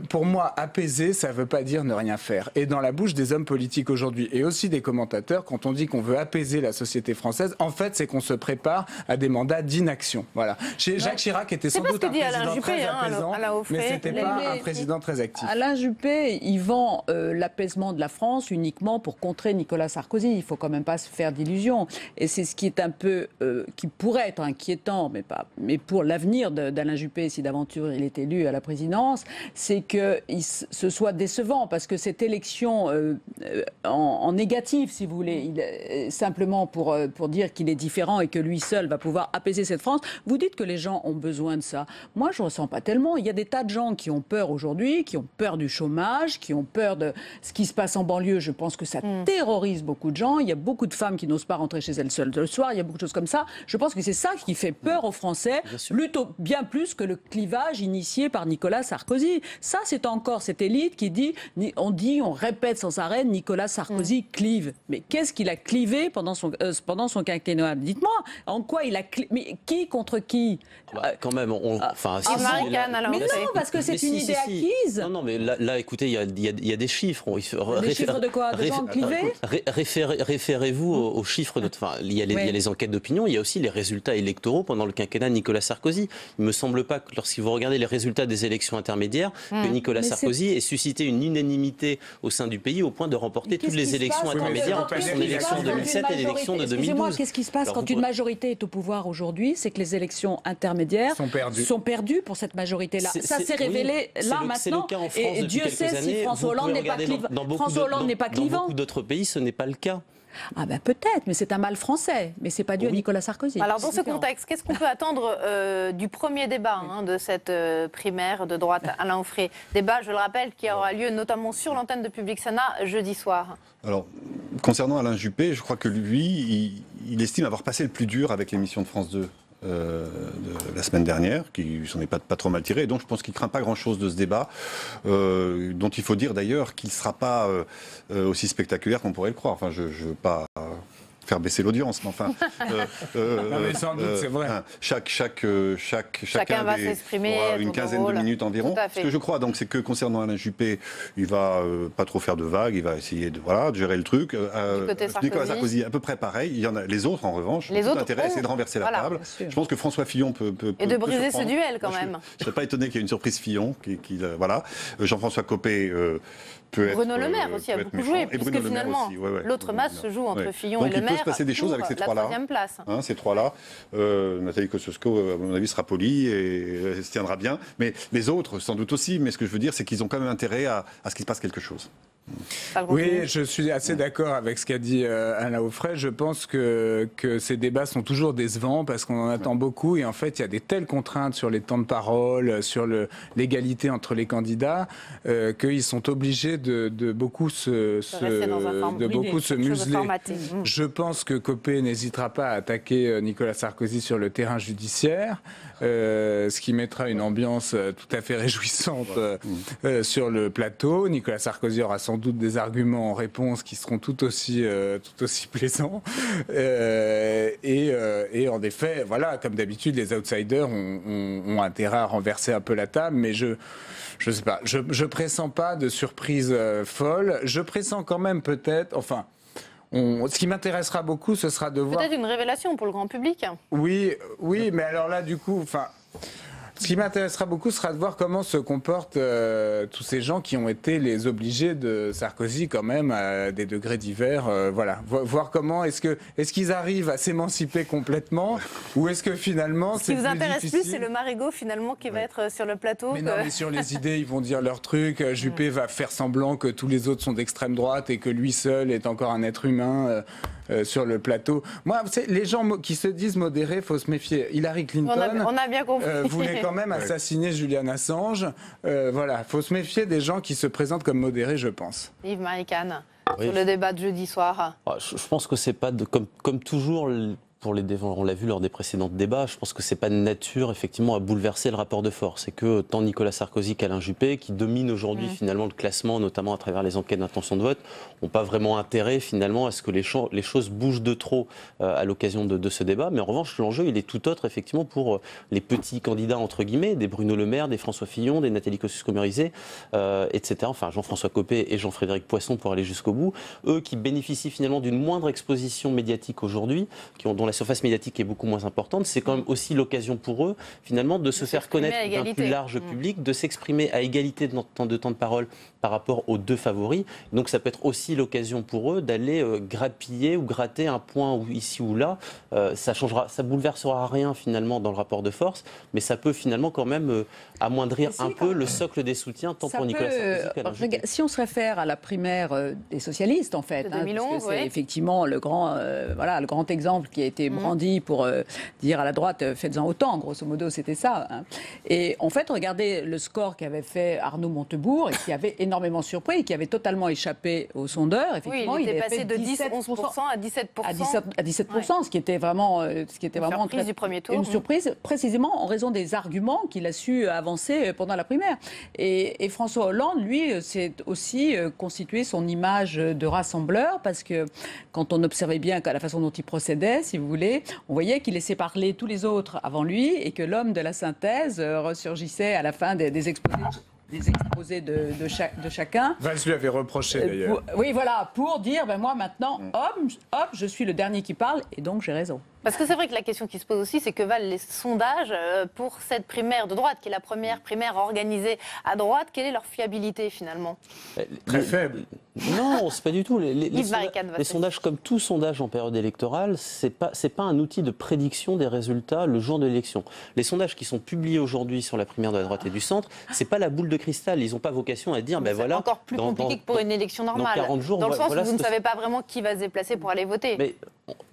[SPEAKER 12] pour moi, apaiser, ça ne veut pas dire ne rien faire. Et dans la bouche des hommes politiques aujourd'hui, et aussi des commentateurs, quand on dit qu'on veut apaiser la société française, en fait, c'est qu'on se prépare à des mandats d'inaction. Voilà. Jacques Chirac était sans doute un président très apaisant, mais ce n'était pas un président très actif.
[SPEAKER 13] Alain Juppé, il vend l'apaisement de la France uniquement pour contrer Nicolas Sarkozy. Il ne faut quand même pas se faire d'illusions. Et c'est ce qui est un peu, qui pourrait être inquiétant, mais pour l'avenir d'Alain Juppé, si d'aventure il est élu à la présidence, c'est qu'il se soit décevant, parce que cette élection en négatif, si vous voulez, simplement pour dire qu'il est différent et que lui seul va pouvoir apaiser cette France, vous dites que les gens ont besoin de ça. Moi, je ne ressens pas tellement. Il y a des tas de gens qui ont peur aujourd'hui, qui ont peur du chômage, qui ont peur de ce qui se passe en banlieue. Je pense que ça terrorise beaucoup de gens. Il y a beaucoup de femmes qui n'osent pas rentrer chez elles seules le soir. Il y a beaucoup de choses comme ça. Je pense que c'est ça qui fait peur aux Français, bien plus que le clivage initié par Nicolas Sarkozy. Ça, c'est encore cette élite qui dit, on répète sans arrêt, Nicolas Sarkozy clive. Mais qu'est-ce qu'il a clivé pendant son quinquennat ? Dites-moi, en quoi il a clivé ? Mais qui contre qui ?
[SPEAKER 15] Quand même,
[SPEAKER 13] mais non, parce que c'est une idée acquise.
[SPEAKER 15] Non, mais là, écoutez, il y a des chiffres.
[SPEAKER 13] Des chiffres de quoi ? De gens clivés ?
[SPEAKER 15] Référez-vous aux chiffres. Il y a les enquêtes d'opinion, il y a aussi les résultats électoraux pendant le quinquennat de Nicolas Sarkozy. Il ne me semble pas que lorsque vous regardez les résultats des élections intermédiaires, que Nicolas Sarkozy ait suscité une unanimité au sein du pays au point de remporter toutes les élections intermédiaires entre son élection de 2007 et l'élection de 2012.
[SPEAKER 13] Excusez-moi, qu'est-ce qui se passe quand une majorité est au pouvoir aujourd'hui ? C'est que les élections intermédiaires sont perdues pour cette majorité-là. Ça s'est révélé là maintenant.
[SPEAKER 15] Et Dieu sait si François Hollande n'est pas clivant. Dans beaucoup d'autres pays, ce n'est pas le cas.
[SPEAKER 13] Ah ben peut-être, mais c'est un mal français. Mais c'est pas dû à Nicolas Sarkozy.
[SPEAKER 1] Alors dans ce contexte, qu'est-ce qu'on peut attendre du premier débat de cette primaire de droite Alain Onfray ? Débat, je le rappelle, qui aura lieu notamment sur l'antenne de Public Sénat jeudi soir.
[SPEAKER 14] Alors, concernant Alain Juppé, je crois que lui, il estime avoir passé le plus dur avec l'émission de France 2. De la semaine dernière, qui s'en est pas trop mal tiré, et donc je pense qu'il craint pas grand-chose de ce débat, dont il faut dire d'ailleurs qu'il ne sera pas aussi spectaculaire qu'on pourrait le croire. Enfin, je veux pas faire baisser l'audience, mais enfin...
[SPEAKER 12] non, mais sans doute, c'est vrai.
[SPEAKER 14] Chacun
[SPEAKER 1] va s'exprimer
[SPEAKER 14] une quinzaine de minutes environ. Ce que je crois, donc, c'est que concernant Alain Juppé, il va pas trop faire de vagues, il va essayer de gérer le truc. Nicolas Sarkozy, à peu près pareil. Il y en a les autres, en revanche, ont tout intérêt à essayer de renverser la table. Je pense que François Fillon peut
[SPEAKER 1] et de briser ce duel, quand même.
[SPEAKER 14] Je ne serais pas étonné qu'il y ait une surprise Fillon. Jean-François Copé
[SPEAKER 1] Bruno Le Maire aussi a beaucoup joué, puisque finalement, l'autre match se joue entre Fillon et Le Maire.
[SPEAKER 14] Donc il peut se passer des choses avec ces trois-là. Ces trois-là. Nathalie Kosciusko, à mon avis, sera polie et se tiendra bien. Mais les autres, sans doute aussi. Mais ce que je veux dire, c'est qu'ils ont quand même intérêt à ce qu'il se passe quelque chose.
[SPEAKER 12] Oui, je suis assez d'accord avec ce qu'a dit Alain Auffret. Je pense que ces débats sont toujours décevants parce qu'on en attend beaucoup et en fait il y a des telles contraintes sur les temps de parole, sur l'égalité entre les candidats qu'ils sont obligés de beaucoup se museler. Je pense que Copé n'hésitera pas à attaquer Nicolas Sarkozy sur le terrain judiciaire, ce qui mettra une ambiance tout à fait réjouissante sur le plateau. Nicolas Sarkozy aura sans doute des arguments en réponse qui seront tout aussi plaisants. Et en effet, voilà, comme d'habitude, les outsiders ont intérêt à renverser un peu la table, mais je sais pas, je pressens pas de surprise folle. Je pressens quand même peut-être, enfin. Ce qui m'intéressera beaucoup, ce sera de voir...
[SPEAKER 1] Peut-être une révélation pour le grand public.
[SPEAKER 12] Oui, mais alors là, du coup, ce qui m'intéressera beaucoup sera de voir comment se comportent tous ces gens qui ont été les obligés de Sarkozy quand même à des degrés divers. Voilà, voir comment est-ce qu'ils arrivent à s'émanciper complètement ou est-ce que finalement
[SPEAKER 1] ce qui vous intéresse plus, c'est le Marigot finalement qui va être sur le plateau.
[SPEAKER 12] Mais non, mais sur les idées, ils vont dire leur truc. Juppé va faire semblant que tous les autres sont d'extrême droite et que lui seul est encore un être humain. Sur le plateau. Moi, les gens qui se disent modérés, faut se méfier. Hillary Clinton
[SPEAKER 1] on a bien compris.
[SPEAKER 12] Voulait quand même assassiner Julian Assange. Voilà, faut se méfier des gens qui se présentent comme modérés, je pense.
[SPEAKER 1] Yves Marican, sur le débat de jeudi soir.
[SPEAKER 15] Je pense que c'est pas comme toujours. Pour les débats, on l'a vu lors des précédents débats, je pense que c'est pas de nature effectivement à bouleverser le rapport de force. C'est que tant Nicolas Sarkozy qu'Alain Juppé, qui dominent aujourd'hui finalement le classement, notamment à travers les enquêtes d'intention de vote, n'ont pas vraiment intérêt finalement à ce que les choses bougent de trop à l'occasion de ce débat. Mais en revanche, l'enjeu il est tout autre effectivement pour les petits candidats entre guillemets, des Bruno Le Maire, des François Fillon, des Nathalie Kosciusko-Morizet, etc. Enfin Jean-François Copé et Jean-Frédéric Poisson pour aller jusqu'au bout. Eux qui bénéficient finalement d'une moindre exposition médiatique aujourd'hui, dont la surface médiatique est beaucoup moins importante, c'est quand même aussi l'occasion pour eux, finalement, de se faire connaître d'un plus large public, de s'exprimer à égalité de temps de parole par rapport aux deux favoris. Donc ça peut être aussi l'occasion pour eux d'aller grappiller ou gratter un point ici ou là. Ça bouleversera rien finalement dans le rapport de force, mais ça peut finalement quand même amoindrir un peu le socle des soutiens, tant pour Nicolas Sarkozy qu'Alain Juppé.
[SPEAKER 13] Si on se réfère à la primaire des socialistes, en fait,
[SPEAKER 1] de 2011,
[SPEAKER 13] c'est effectivement le grand exemple qui a été brandi pour dire à la droite faites-en autant, grosso modo c'était ça. Et en fait, regardez le score qu'avait fait Arnaud Montebourg et qui avait énormément surpris et qui avait totalement échappé aux sondeurs.
[SPEAKER 1] Effectivement, il était passé de 10-11% à 17%.
[SPEAKER 13] À 17%, ce qui était vraiment, une
[SPEAKER 1] surprise du premier tour.
[SPEAKER 13] Une surprise, précisément en raison des arguments qu'il a su avancer pendant la primaire. Et François Hollande, lui, s'est aussi constitué son image de rassembleur parce que quand on observait bien la façon dont il procédait, si vous voulez, on voyait qu'il laissait parler tous les autres avant lui et que l'homme de la synthèse ressurgissait à la fin des exposés de chacun.
[SPEAKER 12] Valls lui avait reproché d'ailleurs.
[SPEAKER 13] Oui, voilà, pour dire, moi maintenant, hop, je suis le dernier qui parle et donc j'ai raison.
[SPEAKER 1] Parce que c'est vrai que la question qui se pose aussi, c'est que valent les sondages pour cette primaire de droite, qui est la première primaire organisée à droite. Quelle est leur fiabilité finalement?
[SPEAKER 12] Très faible.
[SPEAKER 15] Non, c'est pas du tout. Les sondages, comme tout sondage en période électorale, c'est pas un outil de prédiction des résultats le jour de l'élection. Les sondages qui sont publiés aujourd'hui sur la primaire de la droite et du centre, c'est pas la boule de cristal. Ils n'ont pas vocation à dire,
[SPEAKER 1] c'est encore plus compliqué que pour une élection normale.
[SPEAKER 15] Dans 40 jours,
[SPEAKER 1] dans le sens où vous ne savez pas vraiment qui va se déplacer pour aller voter.
[SPEAKER 15] Mais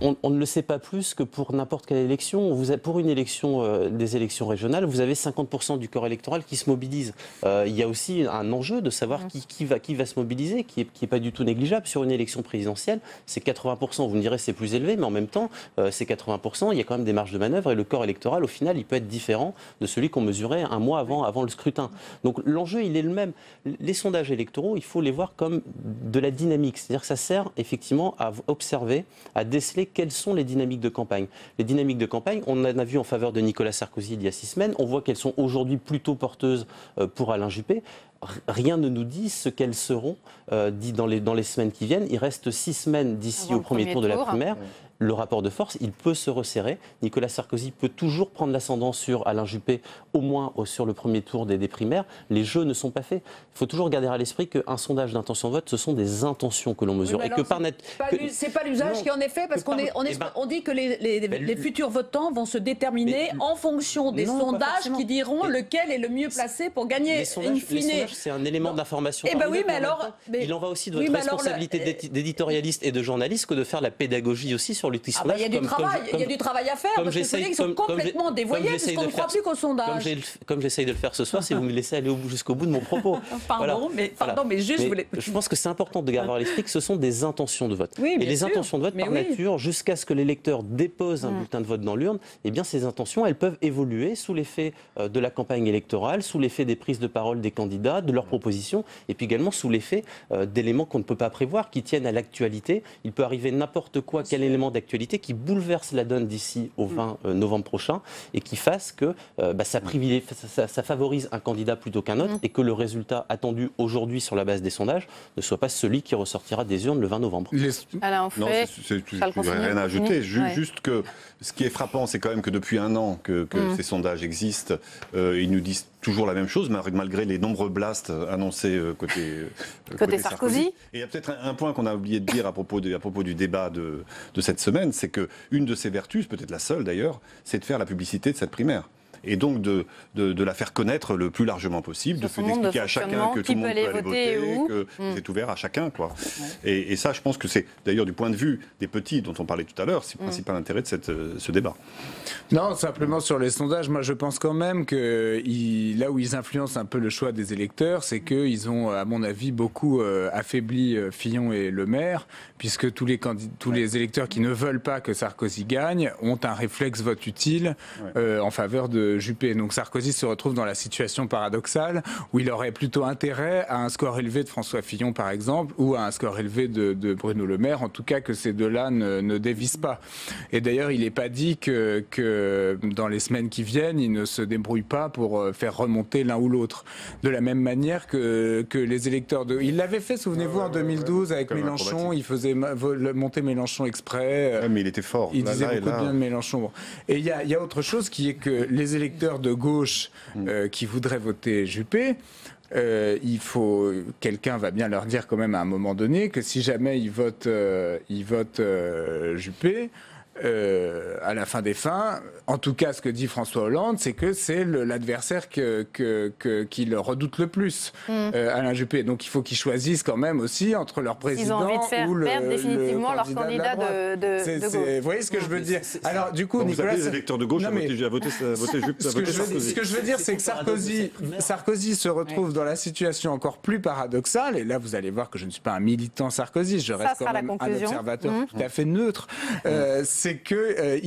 [SPEAKER 15] on ne le sait pas plus que pour n'importe quelle élection. Pour une élection, des élections régionales, vous avez 50% du corps électoral qui se mobilise. Il y a aussi un enjeu de savoir qui va se mobiliser, qui est pas du tout négligeable. Sur une élection présidentielle, c'est 80%. Vous me direz c'est plus élevé, mais en même temps, c'est 80%. Il y a quand même des marges de manœuvre et le corps électoral, au final, il peut être différent de celui qu'on mesurait un mois avant le scrutin. Donc l'enjeu, il est le même. Les sondages électoraux, il faut les voir comme de la dynamique. C'est-à-dire que ça sert effectivement à observer, à déceler quelles sont les dynamiques de campagne. Les dynamiques de campagne, on en a vu en faveur de Nicolas Sarkozy il y a 6 semaines. On voit qu'elles sont aujourd'hui plutôt porteuses pour Alain Juppé. rien ne nous dit ce qu'elles seront dans les semaines qui viennent. Il reste 6 semaines d'ici au premier tour de la primaire. Le rapport de force, il peut se resserrer. Nicolas Sarkozy peut toujours prendre l'ascendant sur Alain Juppé, au moins sur le premier tour des primaires. Les jeux ne sont pas faits. Il faut toujours garder à l'esprit qu'un sondage d'intention de vote, ce sont des intentions que l'on mesure.
[SPEAKER 13] Oui, c'est pas l'usage qui en est fait, parce qu'on dit que les futurs votants vont se déterminer en fonction des sondages qui diront lequel est le mieux placé pour gagner.
[SPEAKER 15] Les sondages, c'est un élément d'information. Il en va aussi de votre responsabilité d'éditorialiste et de journaliste que de faire la pédagogie aussi sur l'outil sondage.
[SPEAKER 13] Il y a du travail à faire, parce que ceux qui sont complètement dévoyés, puisqu'on ne croit plus qu'au sondage.
[SPEAKER 15] Comme j'essaye de le faire ce soir, si vous me laissez aller jusqu'au bout de mon propos.
[SPEAKER 13] Mais juste,
[SPEAKER 15] je pense que c'est important de garder à l'esprit que ce sont des intentions de vote. Et les intentions de vote, par nature, jusqu'à ce que l'électeur dépose un bulletin de vote dans l'urne, eh bien ces intentions, elles peuvent évoluer sous l'effet de la campagne électorale, sous l'effet des prises de parole des candidats, de leurs propositions, et puis également sous l'effet d'éléments qu'on ne peut pas prévoir, qui tiennent à l'actualité. Il peut arriver n'importe quoi, quel élément d'actualité qui bouleverse la donne d'ici au 20 novembre prochain et qui fasse que ça favorise un candidat plutôt qu'un autre et que le résultat attendu aujourd'hui sur la base des sondages ne soit pas celui qui ressortira des urnes le 20 novembre.
[SPEAKER 14] Non, rien à ajouter. Juste que ce qui est frappant, c'est quand même que depuis un an que ces sondages existent, ils nous disent toujours la même chose, malgré les nombreux blasts annoncés côté Sarkozy. Et il y a peut-être un point qu'on a oublié de dire à propos du débat de cette semaine, c'est qu'une de ses vertus, peut-être la seule d'ailleurs, c'est de faire la publicité de cette primaire. Et donc de la faire connaître le plus largement possible, de expliquer à chacun que tout le monde peut aller voter, que c'est ouvert à chacun, quoi. Et ça, je pense que c'est d'ailleurs du point de vue des petits dont on parlait tout à l'heure, c'est le principal intérêt de ce débat.
[SPEAKER 12] Non, simplement sur les sondages, moi je pense quand même que là où ils influencent un peu le choix des électeurs, c'est qu'ils ont, à mon avis, beaucoup affaibli Fillon et Le Maire, puisque tous les électeurs qui ne veulent pas que Sarkozy gagne ont un réflexe vote utile en faveur de Juppé. Donc Sarkozy se retrouve dans la situation paradoxale où il aurait plutôt intérêt à un score élevé de François Fillon, par exemple, ou à un score élevé de Bruno Le Maire, en tout cas que ces deux-là ne dévisent pas. Et d'ailleurs, il n'est pas dit que dans les semaines qui viennent, ils ne se débrouillent pas pour faire remonter l'un ou l'autre. De la même manière que les électeurs de... Il l'avait fait, souvenez-vous, en 2012 avec Mélenchon, il faisait monter Mélenchon exprès.
[SPEAKER 14] Mais il était fort.
[SPEAKER 12] Il disait beaucoup de bien de Mélenchon. Et il y a autre chose qui est que les électeurs de gauche qui voudraient voter Juppé, quelqu'un va bien leur dire quand même à un moment donné que si jamais ils votent Juppé, à la fin des fins, en tout cas ce que dit François Hollande, c'est que c'est l'adversaire qui le redoute le plus, Alain Juppé. Donc il faut qu'ils choisissent quand même aussi entre leur président
[SPEAKER 1] ou perdre définitivement leur candidat de gauche.
[SPEAKER 12] Vous voyez ce que je veux dire? Alors du coup,
[SPEAKER 14] Nicolas, vous appelez les électeurs de gauche à voter Juppé.
[SPEAKER 12] Ce que je veux dire, c'est que Sarkozy se retrouve dans la situation encore plus paradoxale, et là vous allez voir que je ne suis pas un militant Sarkozy, je reste quand même un observateur tout à fait neutre. C'est que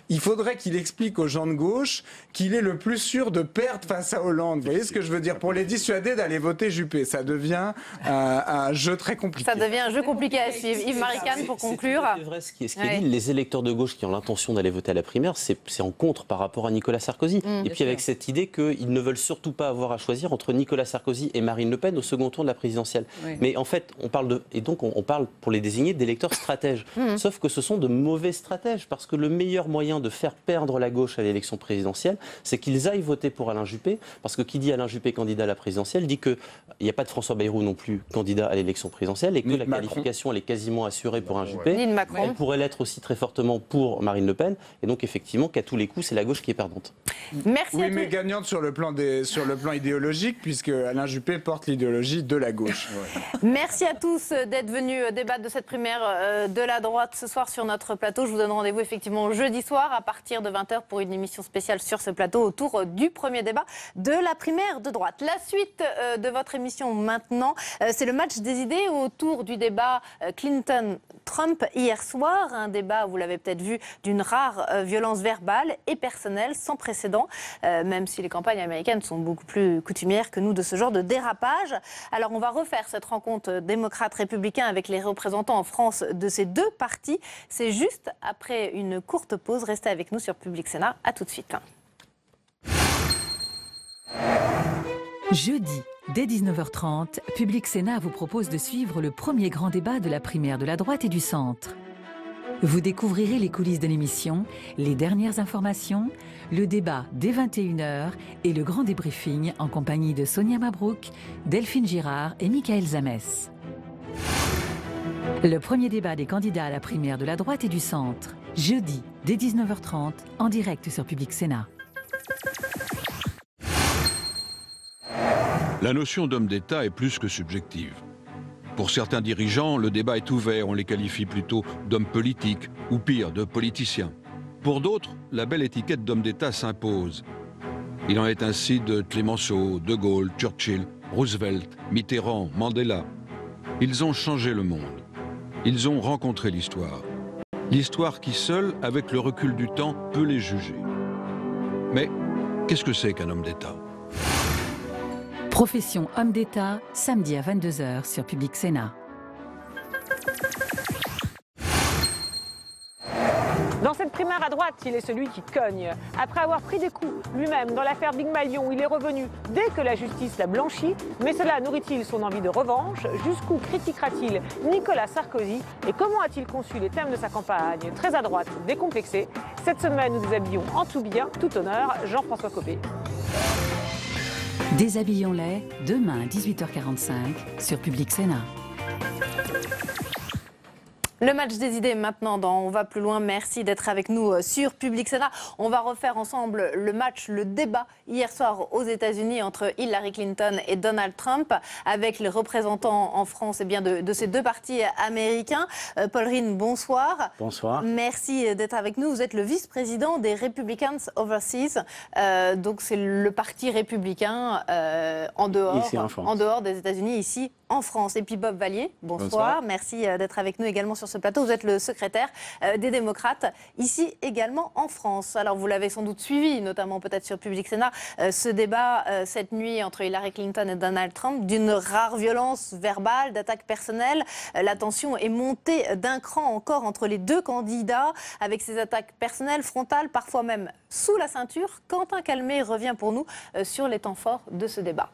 [SPEAKER 12] il faudrait qu'il explique aux gens de gauche qu'il est le plus sûr de perdre face à Hollande. Vous voyez ce que je veux dire? Pour les dissuader d'aller voter Juppé, ça devient un jeu très compliqué.
[SPEAKER 1] Ça devient un jeu compliqué à suivre. Yves Maricane, pour conclure.
[SPEAKER 15] C'est vrai ce qui est dit. Les électeurs de gauche qui ont l'intention d'aller voter à la primaire, c'est en contre par rapport à Nicolas Sarkozy. Et puis avec cette idée qu'ils ne veulent surtout pas avoir à choisir entre Nicolas Sarkozy et Marine Le Pen au second tour de la présidentielle. Mais en fait, on parle pour les désigner d'électeurs stratèges. Sauf que ce sont de mauvais stratège, parce que le meilleur moyen de faire perdre la gauche à l'élection présidentielle, c'est qu'ils aillent voter pour Alain Juppé, parce que qui dit Alain Juppé candidat à la présidentielle dit qu'il n'y a pas de François Bayrou non plus candidat à l'élection présidentielle et que la qualification elle est quasiment assurée pour un Juppé. Elle pourrait l'être aussi très fortement pour Marine Le Pen, et donc effectivement qu'à tous les coups c'est la gauche qui est perdante.
[SPEAKER 1] Merci.
[SPEAKER 12] Oui, mais gagnante sur le plan idéologique, puisque Alain Juppé porte l'idéologie de la gauche.
[SPEAKER 1] Merci à tous d'être venus débattre de cette primaire de la droite ce soir sur notre plateau. Je vous donne rendez-vous effectivement jeudi soir à partir de 20h pour une émission spéciale sur ce plateau autour du premier débat de la primaire de droite. La suite de votre émission maintenant, c'est le match des idées autour du débat Clinton-Trump hier soir. Un débat, vous l'avez peut-être vu, d'une rare violence verbale et personnelle sans précédent, même si les campagnes américaines sont beaucoup plus coutumières que nous de ce genre de dérapage. Alors on va refaire cette rencontre démocrate-républicain avec les représentants en France de ces deux partis. C'est juste après une courte pause. Restez avec nous sur Public Sénat. À tout de suite.
[SPEAKER 5] Jeudi, dès 19h30, Public Sénat vous propose de suivre le premier grand débat de la primaire de la droite et du centre. Vous découvrirez les coulisses de l'émission, les dernières informations, le débat dès 21h et le grand débriefing en compagnie de Sonia Mabrouk, Delphine Girard et Michael Zamès. Le premier débat des candidats à la primaire de la droite et du centre, jeudi dès 19h30 en direct sur Public Sénat.
[SPEAKER 18] La notion d'homme d'État est plus que subjective. Pour certains dirigeants, le débat est ouvert, on les qualifie plutôt d'hommes politiques, ou pire, de politiciens. Pour d'autres, la belle étiquette d'homme d'État s'impose. Il en est ainsi de Clemenceau, De Gaulle, Churchill, Roosevelt, Mitterrand, Mandela. Ils ont changé le monde. Ils ont rencontré l'histoire. L'histoire qui seule, avec le recul du temps, peut les juger. Mais qu'est-ce que c'est qu'un homme d'État ?
[SPEAKER 5] Profession homme d'État, samedi à 22h sur Public Sénat.
[SPEAKER 19] Dans cette primaire à droite, il est celui qui cogne. Après avoir pris des coups lui-même dans l'affaire Big Malion, il est revenu dès que la justice l'a blanchi. Mais cela nourrit-il son envie de revanche? Jusqu'où critiquera-t-il Nicolas Sarkozy? Et comment a-t-il conçu les thèmes de sa campagne? Très à droite, décomplexé. Cette semaine, nous déshabillons en tout bien, tout honneur, Jean-François Copé.
[SPEAKER 5] Déshabillons-les demain à 18h45 sur Public Sénat.
[SPEAKER 1] Le match des idées maintenant dans On va plus loin. Merci d'être avec nous sur Public Sénat. On va refaire ensemble le match, le débat hier soir aux États-Unis entre Hillary Clinton et Donald Trump avec les représentants en France de ces deux partis américains. Paul Rhine, bonsoir.
[SPEAKER 20] Bonsoir.
[SPEAKER 1] Merci d'être avec nous. Vous êtes le vice-président des Republicans Overseas. Donc c'est le parti républicain en dehors des États-Unis, ici en France. Et puis Bob Vallier, bonsoir. Merci d'être avec nous également sur ce plateau. Vous êtes le secrétaire des démocrates, ici également en France. Alors vous l'avez sans doute suivi, notamment peut-être sur Public Sénat, ce débat cette nuit entre Hillary Clinton et Donald Trump, d'une rare violence verbale, d'attaque personnelle. La tension est montée d'un cran encore entre les deux candidats, avec ces attaques personnelles, frontales, parfois même sous la ceinture. Quentin Calmet revient pour nous sur les temps forts de ce débat.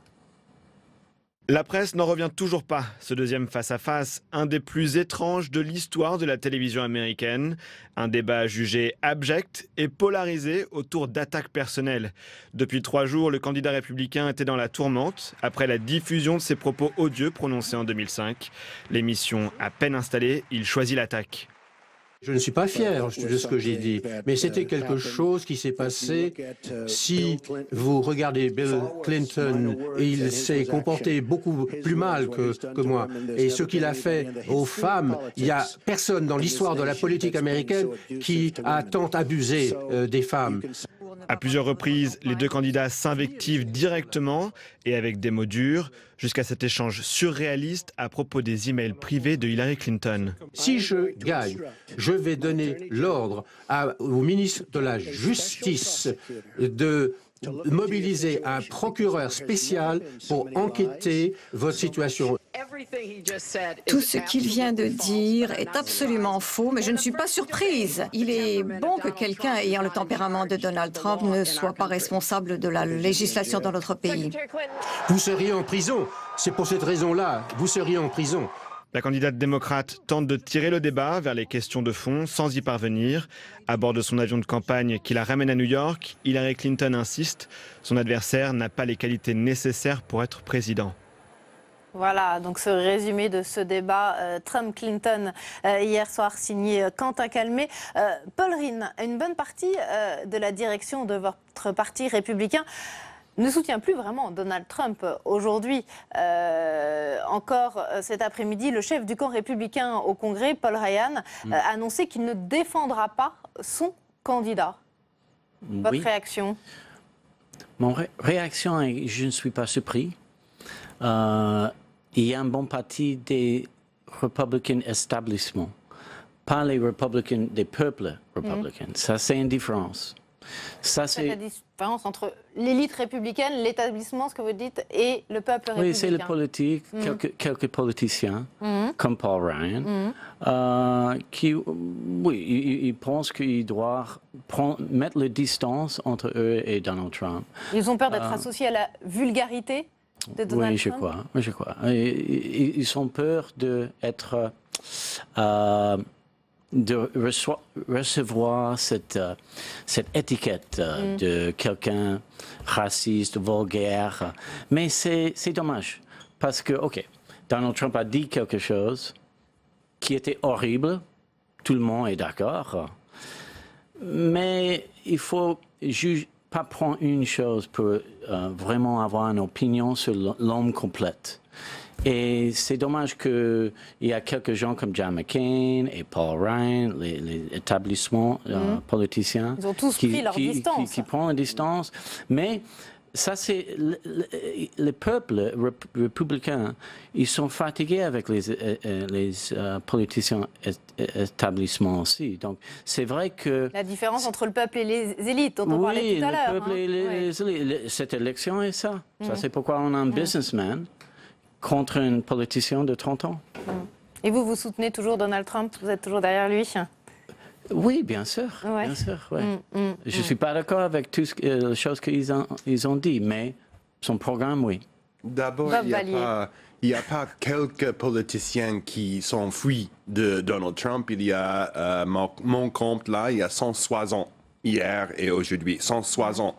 [SPEAKER 21] La presse n'en revient toujours pas. Ce deuxième face-à-face, un des plus étranges de l'histoire de la télévision américaine. Un débat jugé abject et polarisé autour d'attaques personnelles. Depuis 3 jours, le candidat républicain était dans la tourmente après la diffusion de ses propos odieux prononcés en 2005. L'émission à peine installée, il choisit l'attaque.
[SPEAKER 22] Je ne suis pas fier de ce que j'ai dit, mais c'était quelque chose qui s'est passé. Si vous regardez Bill Clinton, il s'est comporté beaucoup plus mal que moi. Et ce qu'il a fait aux femmes, il n'y a personne dans l'histoire de la politique américaine qui a tant abusé des femmes.
[SPEAKER 21] À plusieurs reprises, les deux candidats s'invectivent directement et avec des mots durs, jusqu'à cet échange surréaliste à propos des emails privés de Hillary Clinton.
[SPEAKER 22] Si je gagne, je vais donner l'ordre au ministre de la Justice de mobiliser un procureur spécial pour enquêter votre situation.
[SPEAKER 23] Tout ce qu'il vient de dire est absolument faux, mais je ne suis pas surprise. Il est bon que quelqu'un ayant le tempérament de Donald Trump ne soit pas responsable de la législation dans notre pays.
[SPEAKER 22] Vous seriez en prison. C'est pour cette raison-là, vous seriez en prison.
[SPEAKER 21] La candidate démocrate tente de tirer le débat vers les questions de fond sans y parvenir. À bord de son avion de campagne qui la ramène à New York, Hillary Clinton insiste. Son adversaire n'a pas les qualités nécessaires pour être président.
[SPEAKER 1] Voilà, donc ce résumé de ce débat Trump-Clinton hier soir signé Quentin Calmet. Paul Rhine, une bonne partie de la direction de votre parti républicain ne soutient plus vraiment Donald Trump aujourd'hui. Encore cet après-midi, le chef du camp républicain au Congrès, Paul Ryan, a annoncé qu'il ne défendra pas son candidat. Votre réaction?
[SPEAKER 20] Mon réaction est, je ne suis pas surpris. Il y a un bon parti des Republican establishment, pas les Republicans des peuples républicains. Ça, c'est une différence.
[SPEAKER 1] Ça, c'est la différence entre l'élite républicaine, l'établissement, ce que vous dites, et le peuple républicain.
[SPEAKER 20] Oui, c'est le politique, quelques politiciens, comme Paul Ryan, qui, oui, ils pensent qu'ils doivent mettre la distance entre eux et Donald Trump.
[SPEAKER 1] Ils ont peur d'être associés à la vulgarité? de Donald Trump?
[SPEAKER 20] Oui, je crois. Ils ont peur d'être... de recevoir cette étiquette de quelqu'un raciste, vulgaire. Mais c'est dommage. Parce que, OK, Donald Trump a dit quelque chose qui était horrible. Tout le monde est d'accord. Mais il faut pas prendre une chose pour vraiment avoir une opinion sur l'homme complète. Et c'est dommage qu'il y a quelques gens comme John McCain et Paul Ryan, les établissements politiciens,
[SPEAKER 1] ils ont tous pris leur distance.
[SPEAKER 20] Qui prennent la distance. Mais ça, c'est les peuples républicains, ils sont fatigués avec les politiciens établissements aussi. Donc, c'est vrai que...
[SPEAKER 1] La différence entre le peuple et les élites, dont on parlait tout à l'heure.
[SPEAKER 20] Oui, le peuple et les élites. Cette élection est ça. Ça, c'est pourquoi on a un businessman contre un politicien de 30 ans.
[SPEAKER 1] Et vous soutenez toujours Donald Trump? Vous êtes toujours derrière lui?
[SPEAKER 20] Oui, bien sûr.
[SPEAKER 1] Ouais.
[SPEAKER 20] Bien sûr, ouais. Je ne suis pas d'accord avec toutes les choses qu'ils ont dit, mais son programme, oui.
[SPEAKER 3] D'abord, il n'y a pas quelques politiciens qui s'enfuient de Donald Trump. Il y a mon compte là, il y a 160 hier et aujourd'hui. 160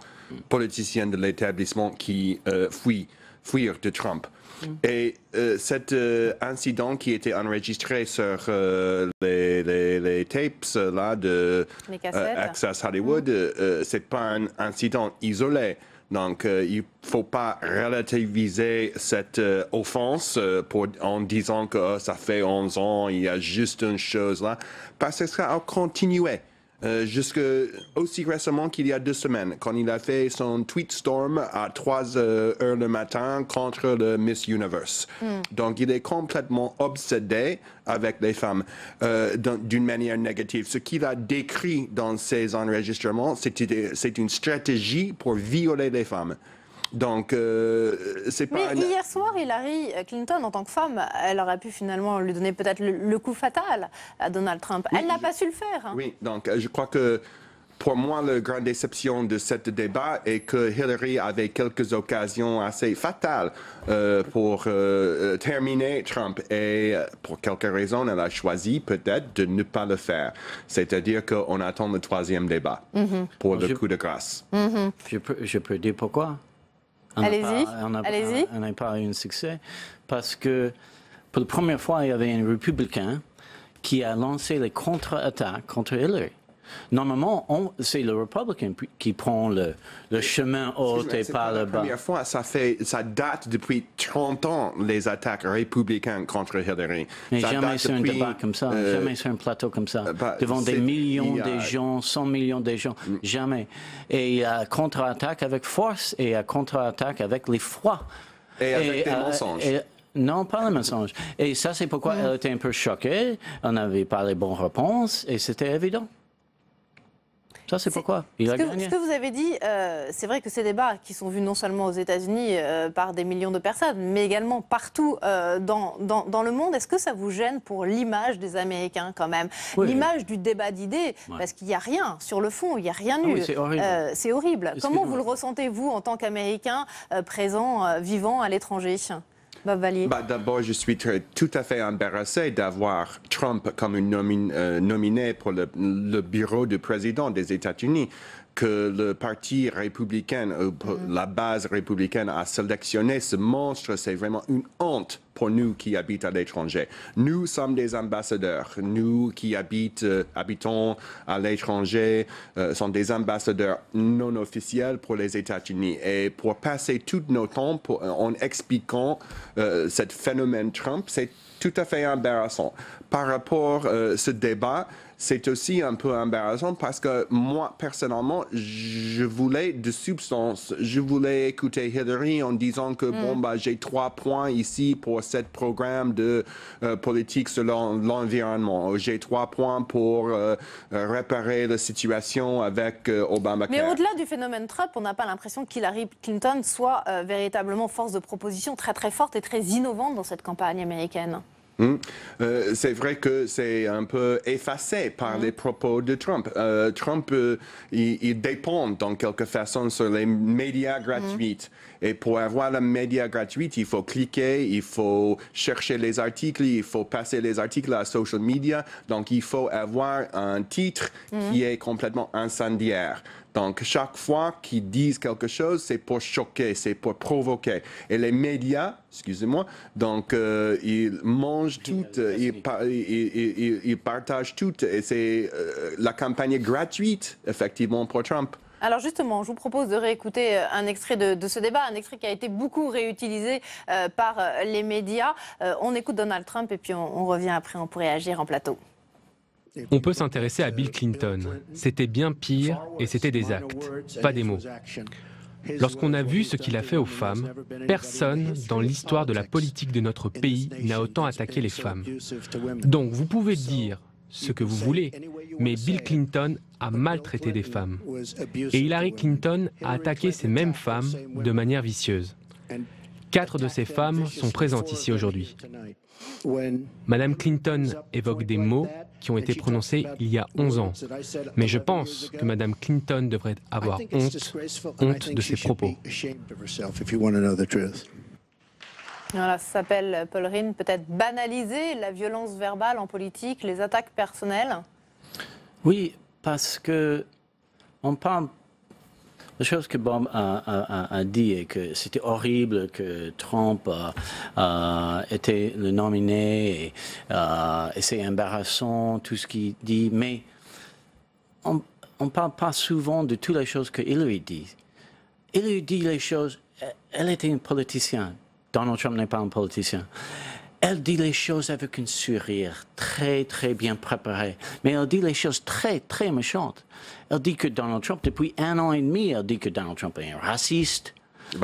[SPEAKER 3] politiciens de l'établissement qui fuirent de Trump. Et cet incident qui était enregistré sur les tapes là, de Access Hollywood, c'est pas un incident isolé. Donc, il ne faut pas relativiser cette offense en disant que ça fait 11 ans, il y a juste une chose là, parce que ça a continué. Jusque aussi récemment qu'il y a 2 semaines, quand il a fait son tweet storm à 3 heures le matin contre le Miss Universe. Donc, il est complètement obsédé avec les femmes d'une manière négative. Ce qu'il a décrit dans ses enregistrements, c'est une stratégie pour violer les femmes. Donc, c'est pas...
[SPEAKER 1] Mais hier soir, Hillary Clinton, en tant que femme, elle aurait pu finalement lui donner peut-être le coup fatal à Donald Trump. Elle n'a pas su le faire. Hein.
[SPEAKER 3] Oui, donc je crois que pour moi, la grande déception de ce débat est que Hillary avait quelques occasions assez fatales pour terminer Trump. Et pour quelques raisons, elle a choisi peut-être de ne pas le faire. C'est-à-dire qu'on attend le 3e débat pour le coup de grâce.
[SPEAKER 20] Je peux dire pourquoi.
[SPEAKER 1] Allez-y.
[SPEAKER 20] On n'a pas eu un succès parce que pour la première fois, il y avait un républicain qui a lancé les contre-attaques contre Hillary. Normalement, c'est le républicain qui prend le chemin haut et pas le bas.
[SPEAKER 3] La première fois, ça date depuis 30 ans, les attaques républicaines contre Hillary.
[SPEAKER 20] Mais jamais sur un débat comme ça, jamais sur un plateau comme ça, devant des millions de gens, 100 millions de gens, jamais. Et il y a contre-attaque avec force et il y a contre-attaque avec l'effroi.
[SPEAKER 3] Et avec des mensonges.
[SPEAKER 20] Non, pas les mensonges. Et ça, c'est pourquoi elle était un peu choquée. On n'avait pas les bonnes réponses et c'était évident. Ça, c'est pourquoi il a gagné.
[SPEAKER 1] Ce que vous avez dit, c'est vrai que ces débats qui sont vus non seulement aux États-Unis par des millions de personnes, mais également partout dans le monde, est-ce que ça vous gêne pour l'image des Américains quand même? L'image du débat d'idées, parce qu'il n'y a rien sur le fond, il n'y a rien eu.
[SPEAKER 20] C'est horrible.
[SPEAKER 1] C'est horrible. Comment vous le ressentez, vous, en tant qu'Américain présent, vivant à l'étranger?
[SPEAKER 3] D'abord, je suis tout à fait embarrassé d'avoir Trump comme nominé pour le bureau du président des États-Unis. Que le parti républicain, la base républicaine a sélectionné ce monstre, c'est vraiment une honte pour nous qui habitons à l'étranger. Nous sommes des ambassadeurs. Nous qui habitons à l'étranger sommes des ambassadeurs non officiels pour les États-Unis. Et pour passer tout notre temps en expliquant ce phénomène Trump, c'est tout à fait embarrassant. Par rapport à ce débat, c'est aussi un peu embarrassant parce que moi, personnellement, je voulais de substance. Je voulais écouter Hillary en disant que j'ai 3 points ici pour ce programme de politique sur l'environnement. J'ai 3 points pour réparer la situation avec Obamacare.
[SPEAKER 1] Mais au-delà du phénomène Trump, on n'a pas l'impression qu'Hillary Clinton soit véritablement force de proposition très très forte et très innovante dans cette campagne américaine.
[SPEAKER 3] C'est vrai que c'est un peu effacé par les propos de Trump. Trump, il dépend dans quelque façon sur les médias gratuits. Et pour avoir les médias gratuits, il faut cliquer, il faut chercher les articles, il faut passer les articles à social media. Donc, il faut avoir un titre qui est complètement incendiaire. Donc, chaque fois qu'ils disent quelque chose, c'est pour choquer, c'est pour provoquer. Et les médias, excusez-moi, donc ils mangent tout, ils partagent tout. Et c'est la campagne gratuite, effectivement, pour Trump.
[SPEAKER 1] Alors justement, je vous propose de réécouter un extrait de ce débat, un extrait qui a été beaucoup réutilisé par les médias. On écoute Donald Trump et puis on revient après, on pourrait réagir en plateau.
[SPEAKER 2] On peut s'intéresser à Bill Clinton. C'était bien pire et c'était des actes, pas des mots. Lorsqu'on a vu ce qu'il a fait aux femmes, personne dans l'histoire de la politique de notre pays n'a autant attaqué les femmes. Donc vous pouvez dire ce que vous voulez, mais Bill Clinton a maltraité des femmes. Et Hillary Clinton a attaqué ces mêmes femmes de manière vicieuse. 4 de ces femmes sont présentes ici aujourd'hui. Madame Clinton évoque des mots qui ont été prononcés il y a 11 ans. Mais je pense que Madame Clinton devrait avoir honte de ses propos.
[SPEAKER 1] Voilà, ça s'appelle, Paul Rhin, peut-être banaliser la violence verbale en politique, les attaques personnelles.
[SPEAKER 20] Oui, parce que on parle. La chose que Bob a dit est que c'était horrible que Trump était le nominé et c'est embarrassant tout ce qu'il dit, mais on ne parle pas souvent de toutes les choses que Hillary dit. Hillary dit les choses, elle était une politicienne. Donald Trump n'est pas un politicien. Elle dit les choses avec un sourire très, très bien préparé. Mais elle dit les choses très, très méchantes. Elle dit que Donald Trump, depuis 1 an et demi, elle dit que Donald Trump est un raciste.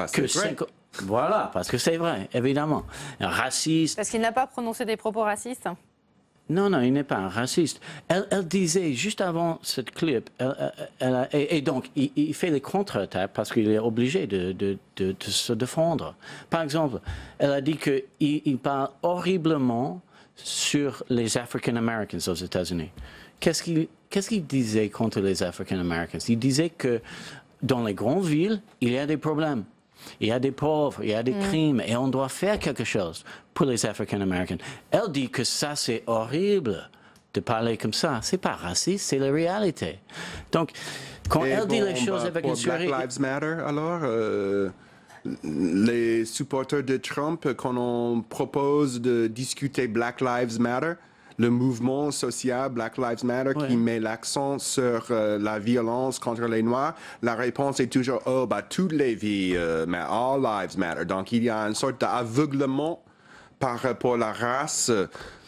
[SPEAKER 3] C'est vrai.
[SPEAKER 20] Voilà, parce que c'est vrai, évidemment. Un raciste.
[SPEAKER 1] Parce qu'il n'a pas prononcé des propos racistes.
[SPEAKER 20] Non, non, il n'est pas un raciste. Elle disait, juste avant cette clip, et donc, il fait les contre-attaques parce qu'il est obligé de se défendre. Par exemple, elle a dit qu'il parle horriblement sur les African Americans aux États-Unis. Qu'est-ce qu'il disait contre les African Americans? Il disait que dans les grandes villes, il y a des problèmes. Il y a des pauvres, il y a des crimes, et on doit faire quelque chose pour les African Americans. Elle dit que ça, c'est horrible de parler comme ça. C'est pas raciste, c'est la réalité. Donc, quand elle dit les choses avec une sourire...
[SPEAKER 3] Black Lives Matter, alors, les supporters de Trump, quand on propose de discuter Black Lives Matter, le mouvement social Black Lives Matter qui met l'accent sur la violence contre les Noirs, la réponse est toujours « Oh, bah, toutes les vies, mais all lives matter ». Donc, il y a une sorte d'aveuglement par rapport à la race,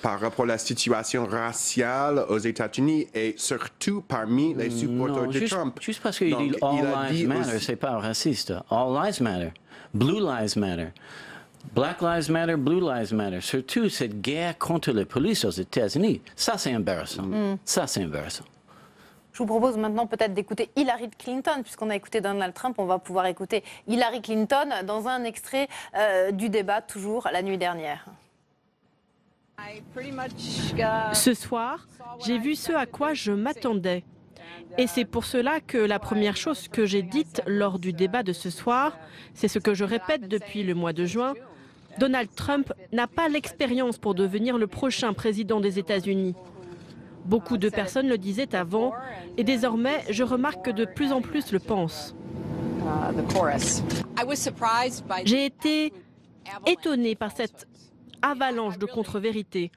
[SPEAKER 3] par rapport à la situation raciale aux États-Unis et surtout parmi les supporters de Trump.
[SPEAKER 20] Juste parce qu'il dit « All lives matter », c'est pas raciste. « All lives matter »,« Blue lives matter ». Black Lives Matter, Blue Lives Matter. Surtout cette guerre contre la police aux États-Unis. Ça, c'est embarrassant. Ça, c'est embarrassant.
[SPEAKER 1] Je vous propose maintenant peut-être d'écouter Hillary Clinton. Puisqu'on a écouté Donald Trump, on va pouvoir écouter Hillary Clinton dans un extrait du débat, toujours la nuit dernière.
[SPEAKER 4] Ce soir, j'ai vu ce à quoi je m'attendais. Et c'est pour cela que la première chose que j'ai dite lors du débat de ce soir, c'est ce que je répète depuis le mois de juin. Donald Trump n'a pas l'expérience pour devenir le prochain président des États-Unis. Beaucoup de personnes le disaient avant, et désormais, je remarque que de plus en plus le pensent. J'ai été étonnée par cette avalanche de contre-vérités.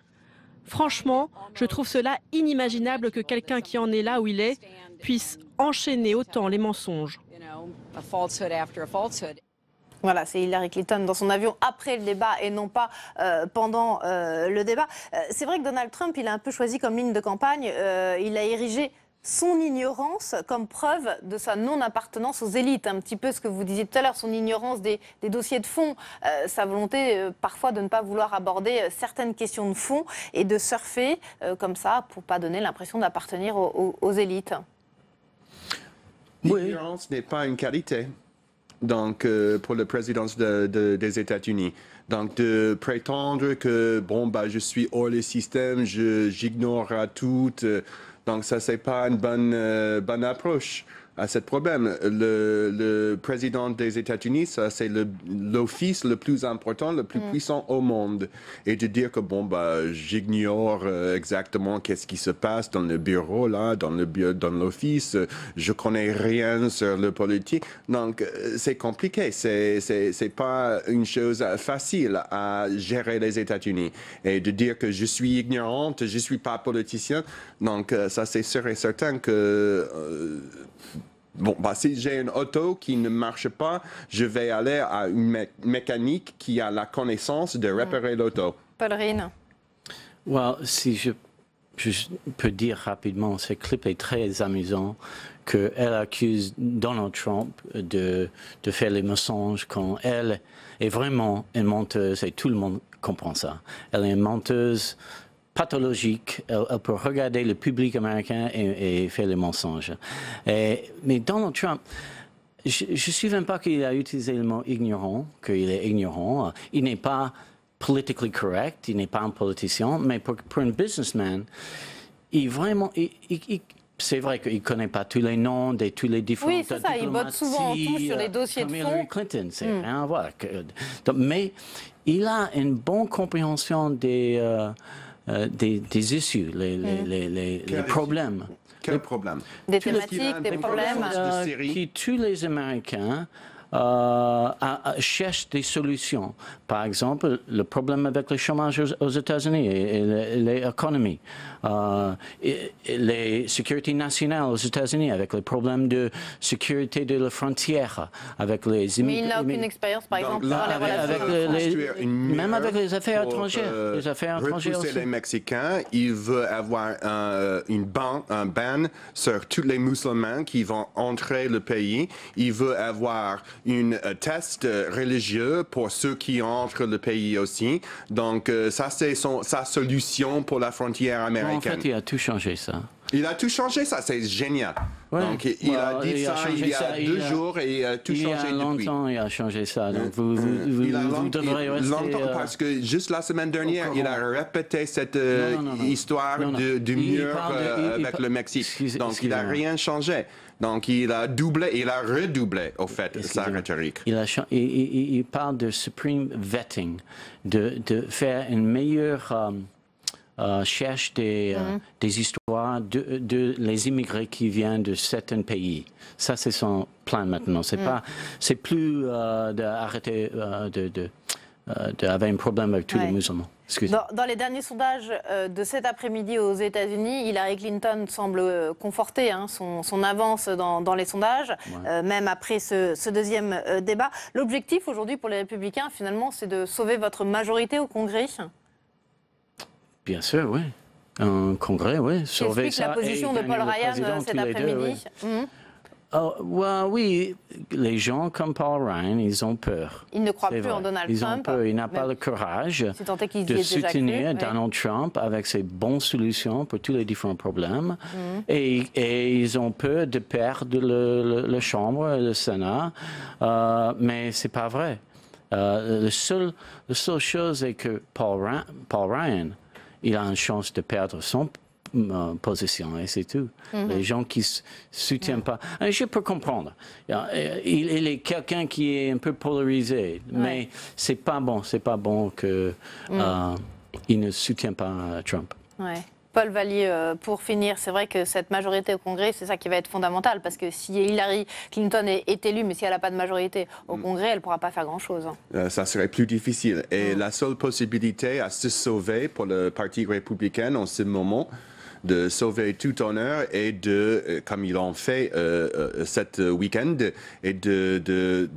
[SPEAKER 4] Franchement, je trouve cela inimaginable que quelqu'un qui en est là où il est puisse enchaîner autant les mensonges.
[SPEAKER 1] Voilà, c'est Hillary Clinton dans son avion après le débat et non pas pendant le débat. C'est vrai que Donald Trump, il a un peu choisi comme ligne de campagne, il a érigé son ignorance comme preuve de sa non-appartenance aux élites. Un petit peu ce que vous disiez tout à l'heure, son ignorance des dossiers de fond, sa volonté parfois de ne pas vouloir aborder certaines questions de fond et de surfer comme ça pour ne pas donner l'impression d'appartenir aux élites.
[SPEAKER 3] L'ignorance n'est pas une qualité. Donc, pour la présidence des États-Unis. Donc, de prétendre que, bon, bah, je suis hors le système, j'ignore tout. Donc, ça, c'est pas une bonne approche à ce problème. Le président des États-Unis, ça, c'est l'office le plus important, le plus puissant au monde. Et de dire que, bon, bah, j'ignore exactement qu'est-ce qui se passe dans le bureau, là, dans l'office, je connais rien sur le politique. Donc, c'est compliqué. C'est pas une chose facile à gérer les États-Unis. Et de dire que je suis ignorante, je suis pas politicien. Donc, ça, c'est sûr et certain que... Bon, bah, si j'ai une auto qui ne marche pas, je vais aller à une mécanique qui a la connaissance de réparer l'auto.
[SPEAKER 1] Paul Rhin.
[SPEAKER 20] Well, si je peux dire rapidement, ce clip est très amusant, qu'elle accuse Donald Trump de faire les mensonges quand elle est vraiment une menteuse, et tout le monde comprend ça. Elle est une menteuse pathologique, elle peut regarder le public américain et faire les mensonges. Mais Donald Trump, je ne suis même pas qu'il a utilisé le mot ignorant, qu'il est ignorant. Il n'est pas politically correct, il n'est pas un politicien, mais pour un businessman, c'est vrai qu'il ne connaît pas tous les noms de tous les différents.
[SPEAKER 1] Oui, c'est ça, il botte souvent tout sur les dossiers de fond.
[SPEAKER 20] Hillary Clinton, c'est rien à voir. Mais il a une bonne compréhension des issues, les problèmes.
[SPEAKER 3] Quel problème?
[SPEAKER 1] Des thématiques, des problèmes.
[SPEAKER 20] Qui tous les Américains cherchent des solutions. Par exemple, le problème avec le chômage aux États-Unis et l'économie. Les sécurités nationales aux États-Unis avec les problèmes de sécurité de la frontière, avec les immigrants.
[SPEAKER 1] Mais il n'a aucune expérience, par exemple, dans les relations.
[SPEAKER 20] Même avec les affaires étrangères. Les affaires étrangères aussi.
[SPEAKER 3] Les Mexicains, il veut avoir un ban sur tous les musulmans qui vont entrer le pays. Il veut avoir un test religieux pour ceux qui entrent le pays aussi. Donc, ça, c'est sa solution pour la frontière américaine.
[SPEAKER 20] En fait, il a tout changé, ça.
[SPEAKER 3] Il a tout changé, ça, c'est génial.
[SPEAKER 20] Ouais.
[SPEAKER 3] Donc, il a dit ça il y a 2 jours et il a tout changé depuis.
[SPEAKER 20] Il y a longtemps, il a changé ça. Donc, vous devrez rester...
[SPEAKER 3] Longtemps, parce que juste la semaine dernière, il a répété cette histoire du mur avec le Mexique. Donc, il n'a rien changé. Donc, il a doublé, il a redoublé, au fait, sa rhétorique.
[SPEAKER 20] Il parle de supreme vetting, de faire une meilleure cherche des histoires de les immigrés qui viennent de certains pays. Ça, c'est son plan maintenant. C'est plus d'arrêter d'avoir un problème avec tous les musulmans.
[SPEAKER 1] Dans les derniers sondages de cet après-midi aux États-Unis, Hillary Clinton semble conforter son avance dans les sondages, même après ce deuxième débat. L'objectif aujourd'hui pour les Républicains, finalement, c'est de sauver votre majorité au Congrès?
[SPEAKER 20] Bien sûr, oui. Un Congrès, oui.
[SPEAKER 1] Sauver ça. La position de Paul Ryan cet après-midi.
[SPEAKER 20] Oui, les gens comme Paul Ryan, ils ont peur.
[SPEAKER 1] Ils ne croient plus en Donald Trump.
[SPEAKER 20] Ils ont peur. Ils n'ont pas le courage de soutenir Donald Trump avec ses bonnes solutions pour tous les différents problèmes. Et ils ont peur de perdre la Chambre, le Sénat. Mais ce n'est pas vrai. La seule chose est que Paul Ryan, il a une chance de perdre son position, et c'est tout. Les gens qui ne soutiennent pas... Je peux comprendre. Il est quelqu'un qui est un peu polarisé, mais c'est pas bon qu'il ne soutient pas Trump.
[SPEAKER 1] Paul Vallier, pour finir, c'est vrai que cette majorité au Congrès, c'est ça qui va être fondamental, parce que si Hillary Clinton est élue, mais si elle n'a pas de majorité au Congrès, elle ne pourra pas faire grand-chose. Ça
[SPEAKER 3] serait plus difficile. Et la seule possibilité à se sauver pour le Parti républicain en ce moment, de sauver tout honneur et de, comme ils l'ont fait cet week-end, et de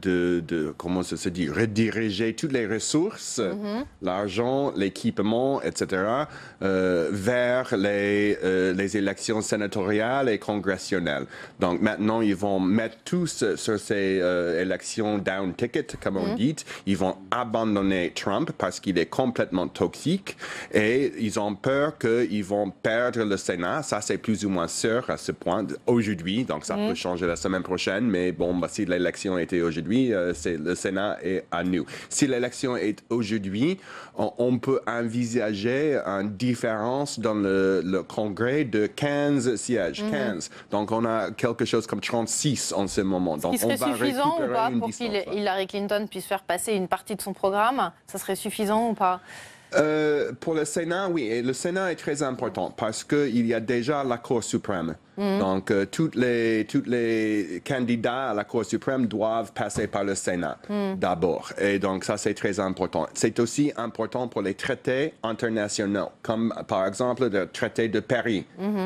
[SPEAKER 3] comment ça se dit, rediriger toutes les ressources, l'argent, l'équipement, etc., vers les élections sénatoriales et congressionnelles. Donc maintenant, ils vont mettre tous sur ces élections down ticket, comme on dit. Ils vont abandonner Trump parce qu'il est complètement toxique et ils ont peur qu'ils vont perdre le le Sénat, ça c'est plus ou moins sûr à ce point aujourd'hui, donc ça peut changer la semaine prochaine, mais bon, si l'élection était aujourd'hui, le Sénat est à nous. Si l'élection est aujourd'hui, on peut envisager une différence dans le Congrès de 15 sièges, 15. Donc on a quelque chose comme 36 en ce moment. Donc,
[SPEAKER 1] ce qui serait suffisant ou pas pour qu'Hillary Clinton puisse faire passer une partie de son programme? Ça serait suffisant ou pas?
[SPEAKER 3] Pour le Sénat, oui. Et le Sénat est très important parce qu'il y a déjà la Cour suprême. Donc, tous les candidats à la Cour suprême doivent passer par le Sénat d'abord. Et donc, ça, c'est très important. C'est aussi important pour les traités internationaux, comme par exemple le traité de Paris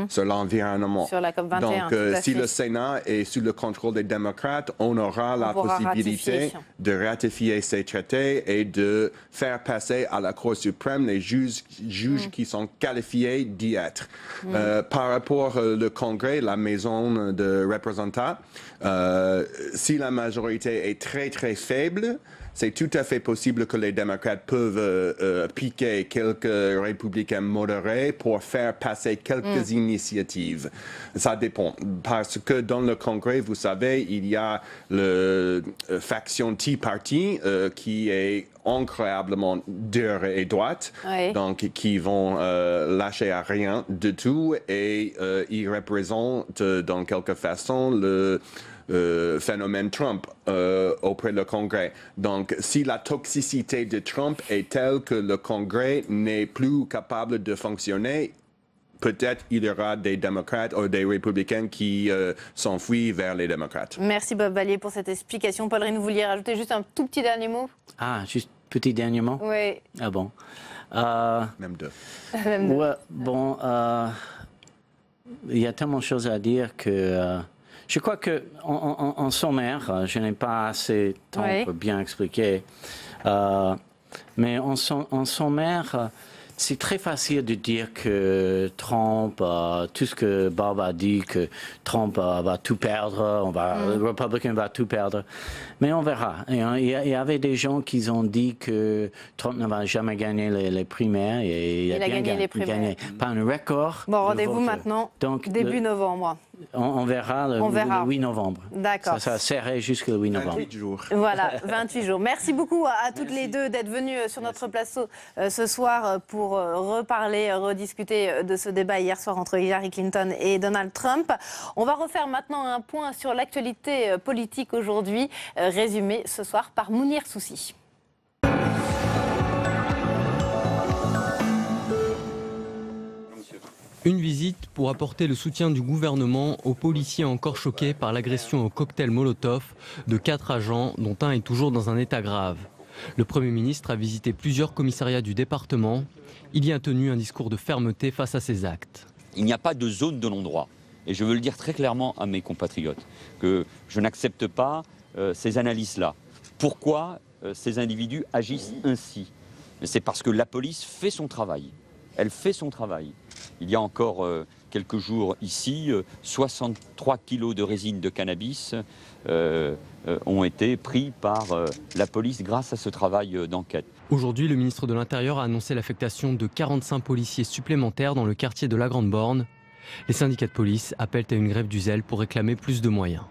[SPEAKER 3] sur l'environnement.
[SPEAKER 1] Sur la COP21.
[SPEAKER 3] Donc, si le Sénat est sous le contrôle des démocrates, on aura la possibilité de ratifier ces traités et de faire passer à la Cour suprême les juges qui sont qualifiés d'y être. Par rapport au Congrès, la maison de représentants, si la majorité est très très faible, c'est tout à fait possible que les démocrates peuvent piquer quelques républicains modérés pour faire passer quelques initiatives. Ça dépend. Parce que dans le Congrès, vous savez, il y a la faction Tea Party qui est incroyablement dure et droite, donc qui vont lâcher à rien de tout et ils représentent dans quelque façon le phénomène Trump auprès du Congrès. Donc, si la toxicité de Trump est telle que le Congrès n'est plus capable de fonctionner, peut-être il y aura des démocrates ou des républicains qui s'enfuient vers les démocrates.
[SPEAKER 1] Merci Bob Vallier pour cette explication. Paul Reyne, vous vouliez rajouter juste un tout petit dernier mot?
[SPEAKER 20] Ah, juste petit dernier mot?
[SPEAKER 1] Oui.
[SPEAKER 20] Ah bon.
[SPEAKER 3] Même deux.
[SPEAKER 20] Ouais, bon, il y a tellement de choses à dire que... je crois qu'en sommaire, je n'ai pas assez de temps pour bien expliquer, mais en sommaire, c'est très facile de dire que Trump, tout ce que Bob a dit, que Trump va tout perdre, le Républicain va tout perdre. Mais on verra. Il y avait des gens qui ont dit que Trump ne va jamais gagner les primaires. Et il a bien
[SPEAKER 1] gagné les primaires.
[SPEAKER 20] Pas un record.
[SPEAKER 1] Bon, rendez-vous maintenant, donc, début novembre.
[SPEAKER 20] On verra le 8 novembre.
[SPEAKER 1] D'accord.
[SPEAKER 20] Ça serrait jusqu'au 8 novembre.
[SPEAKER 3] 28 jours.
[SPEAKER 1] Voilà, 28 jours. Merci beaucoup à toutes les deux d'être venues sur notre plateau ce soir pour reparler, rediscuter de ce débat hier soir entre Hillary Clinton et Donald Trump. On va refaire maintenant un point sur l'actualité politique aujourd'hui, résumé ce soir par Mounir Soussi.
[SPEAKER 6] Une visite pour apporter le soutien du gouvernement aux policiers encore choqués par l'agression au cocktail Molotov de 4 agents, dont un est toujours dans un état grave. Le Premier ministre a visité plusieurs commissariats du département. Il y a tenu un discours de fermeté face à ces actes.
[SPEAKER 7] Il n'y a pas de zone de non-droit. Et je veux le dire très clairement à mes compatriotes, que je n'accepte pas ces analyses-là. Pourquoi ces individus agissent ainsi? C'est parce que la police fait son travail. Elle fait son travail. Il y a encore quelques jours ici, 63 kilos de résine de cannabis ont été pris par la police grâce à ce travail d'enquête.
[SPEAKER 6] Aujourd'hui, le ministre de l'Intérieur a annoncé l'affectation de 45 policiers supplémentaires dans le quartier de la Grande Borne. Les syndicats de police appellent à une grève du zèle pour réclamer plus de moyens.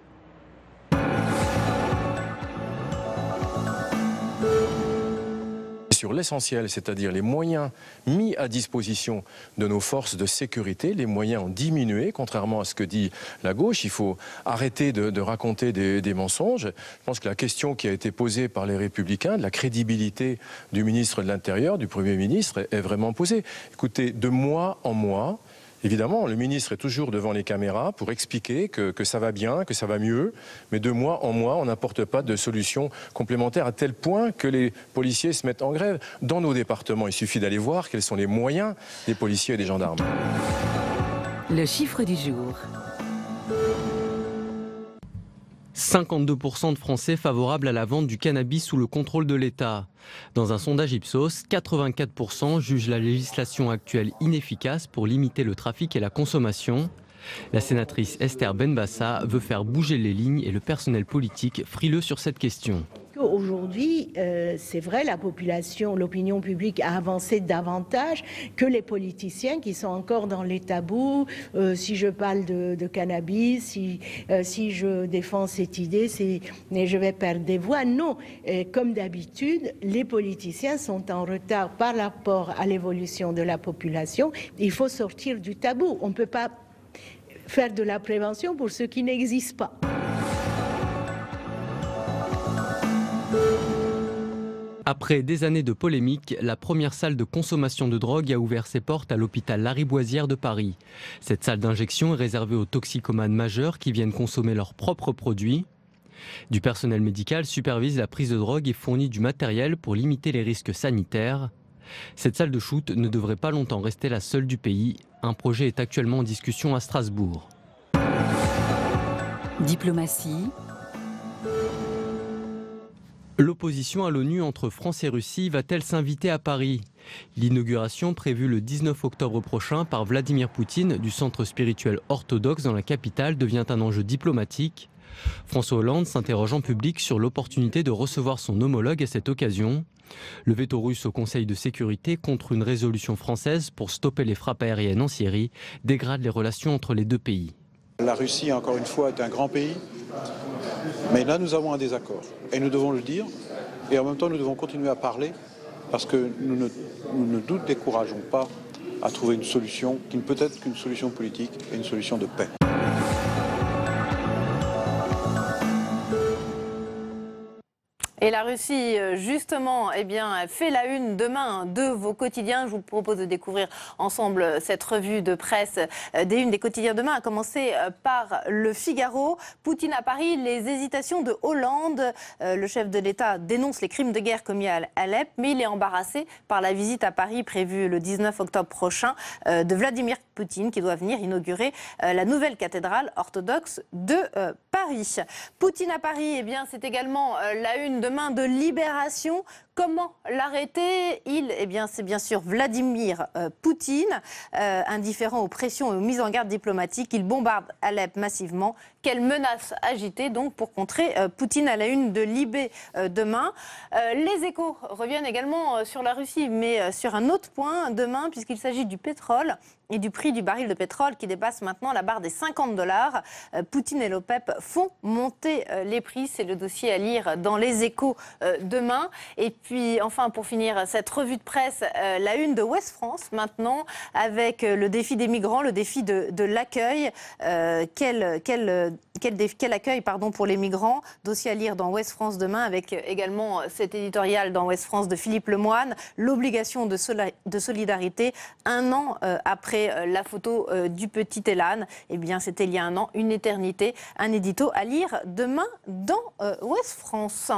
[SPEAKER 9] Sur l'essentiel, c'est-à-dire les moyens mis à disposition de nos forces de sécurité, les moyens ont diminué, contrairement à ce que dit la gauche. Il faut arrêter de raconter des mensonges. Je pense que la question qui a été posée par les Républicains, de la crédibilité du ministre de l'Intérieur, du Premier ministre, est vraiment posée. Écoutez, de mois en mois, évidemment, le ministre est toujours devant les caméras pour expliquer que ça va bien, que ça va mieux, mais de mois en mois, on n'apporte pas de solution complémentaire à tel point que les policiers se mettent en grève. Dans nos départements, il suffit d'aller voir quels sont les moyens des policiers et des gendarmes.
[SPEAKER 5] Le chiffre du jour.
[SPEAKER 6] 52% de Français favorables à la vente du cannabis sous le contrôle de l'État. Dans un sondage Ipsos, 84% jugent la législation actuelle inefficace pour limiter le trafic et la consommation. La sénatrice Esther Benbassa veut faire bouger les lignes et le personnel politique frileux sur cette question.
[SPEAKER 8] Aujourd'hui, c'est vrai, la population, l'opinion publique a avancé davantage que les politiciens qui sont encore dans les tabous. Si je parle de cannabis, si je défends cette idée, je vais perdre des voix. Non, comme d'habitude, les politiciens sont en retard par rapport à l'évolution de la population. Il faut sortir du tabou. On ne peut pas faire de la prévention pour ce qui n'existe pas.
[SPEAKER 6] Après des années de polémique, la première salle de consommation de drogue a ouvert ses portes à l'hôpital Lariboisière de Paris. Cette salle d'injection est réservée aux toxicomanes majeurs qui viennent consommer leurs propres produits. Du personnel médical supervise la prise de drogue et fournit du matériel pour limiter les risques sanitaires. Cette salle de shoot ne devrait pas longtemps rester la seule du pays. Un projet est actuellement en discussion à Strasbourg.
[SPEAKER 5] Diplomatie.
[SPEAKER 6] L'opposition à l'ONU entre France et Russie va-t-elle s'inviter à Paris? L'inauguration prévue le 19 octobre prochain par Vladimir Poutine du centre spirituel orthodoxe dans la capitale devient un enjeu diplomatique. François Hollande s'interroge en public sur l'opportunité de recevoir son homologue à cette occasion. Le veto russe au Conseil de sécurité contre une résolution française pour stopper les frappes aériennes en Syrie dégrade les relations entre les deux pays.
[SPEAKER 10] La Russie, encore une fois, est un grand pays, mais là nous avons un désaccord et nous devons le dire et en même temps nous devons continuer à parler parce que nous ne décourageons pas à trouver une solution qui ne peut être qu'une solution politique et une solution de paix.
[SPEAKER 1] Et la Russie, justement, fait la une demain de vos quotidiens. Je vous propose de découvrir ensemble cette revue de presse des unes des quotidiens demain, à commencer par Le Figaro. Poutine à Paris, les hésitations de Hollande. Le chef de l'État dénonce les crimes de guerre commis à Alep, mais il est embarrassé par la visite à Paris prévue le 19 octobre prochain de Vladimir Poutine, qui doit venir inaugurer la nouvelle cathédrale orthodoxe de Paris. Poutine à Paris, c'est également la une demain de Libération. Comment l'arrêter? C'est bien sûr Vladimir Poutine, indifférent aux pressions et aux mises en garde diplomatiques. Il bombarde Alep massivement. Quelle menace agitée donc pour contrer Poutine à la une de Libé demain. Les Échos reviennent également sur la Russie, mais sur un autre point demain, puisqu'il s'agit du pétrole et du prix du baril de pétrole qui dépasse maintenant la barre des $50. Poutine et l'OPEP font monter les prix. C'est le dossier à lire dans les Échos demain. Et puis enfin, pour finir cette revue de presse, la une de Ouest France maintenant, avec le défi des migrants, le défi de l'accueil. Quel accueil pour les migrants. Dossier à lire dans Ouest France demain, avec également cet éditorial dans Ouest France de Philippe Lemoine. L'obligation de solidarité, un an après la photo du petit Elan. C'était il y a un an, une éternité. Un édito à lire demain dans Ouest France.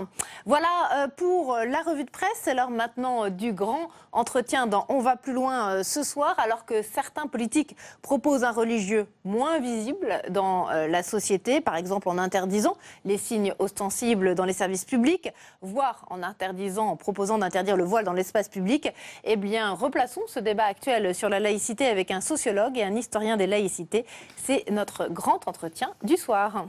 [SPEAKER 1] Voilà pour la revue de presse. C'est l'heure maintenant du grand entretien dans On va plus loin ce soir, alors que certains politiques proposent un religieux moins visible dans la société, par exemple en interdisant les signes ostensibles dans les services publics, voire en proposant d'interdire le voile dans l'espace public. Replaçons ce débat actuel sur la laïcité avec un sociologue et un historien des laïcités. C'est notre grand entretien du soir.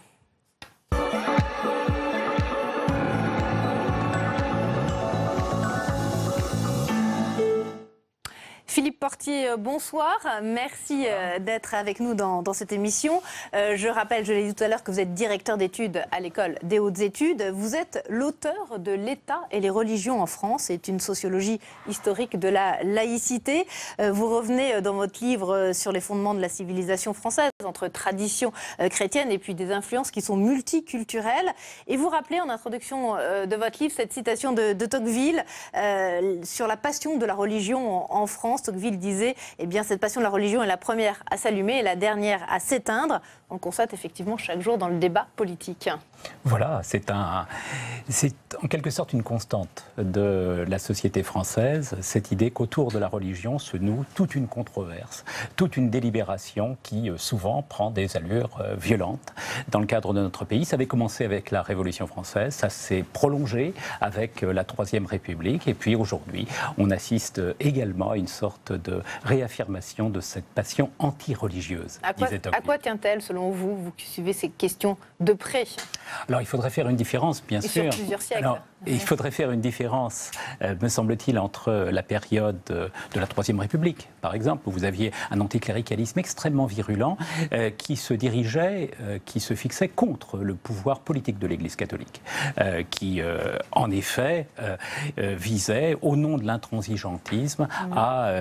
[SPEAKER 1] Philippe Portier, bonsoir. Merci d'être avec nous dans cette émission. Je rappelle, je l'ai dit tout à l'heure, que vous êtes directeur d'études à l'École des hautes études. Vous êtes l'auteur de L'État et les religions en France. C'est une sociologie historique de la laïcité. Vous revenez dans votre livre sur les fondements de la civilisation française, entre tradition chrétienne et puis des influences qui sont multiculturelles. Et vous rappelez en introduction de votre livre cette citation de Tocqueville sur la passion de la religion en France. Tocqueville disait, cette passion de la religion est la première à s'allumer et la dernière à s'éteindre. On le constate effectivement chaque jour dans le débat politique.
[SPEAKER 11] Voilà, c'est en quelque sorte une constante de la société française, cette idée qu'autour de la religion se noue toute une controverse, toute une délibération qui souvent prend des allures violentes. Dans le cadre de notre pays, ça avait commencé avec la Révolution française, ça s'est prolongé avec la Troisième République, et puis aujourd'hui, on assiste également à une sorte de réaffirmation de cette passion anti-religieuse.
[SPEAKER 1] À quoi tient-elle, selon vous qui suivez ces questions de près?
[SPEAKER 11] Alors, il faudrait faire une différence, bien sûr.
[SPEAKER 1] Sur plusieurs siècles.
[SPEAKER 11] Alors, il faudrait faire une différence, me semble-t-il, entre la période de la Troisième République, par exemple, où vous aviez un anticléricalisme extrêmement virulent qui se dirigeait, qui se fixait contre le pouvoir politique de l'Église catholique, qui, en effet, visait, au nom de l'intransigeantisme, à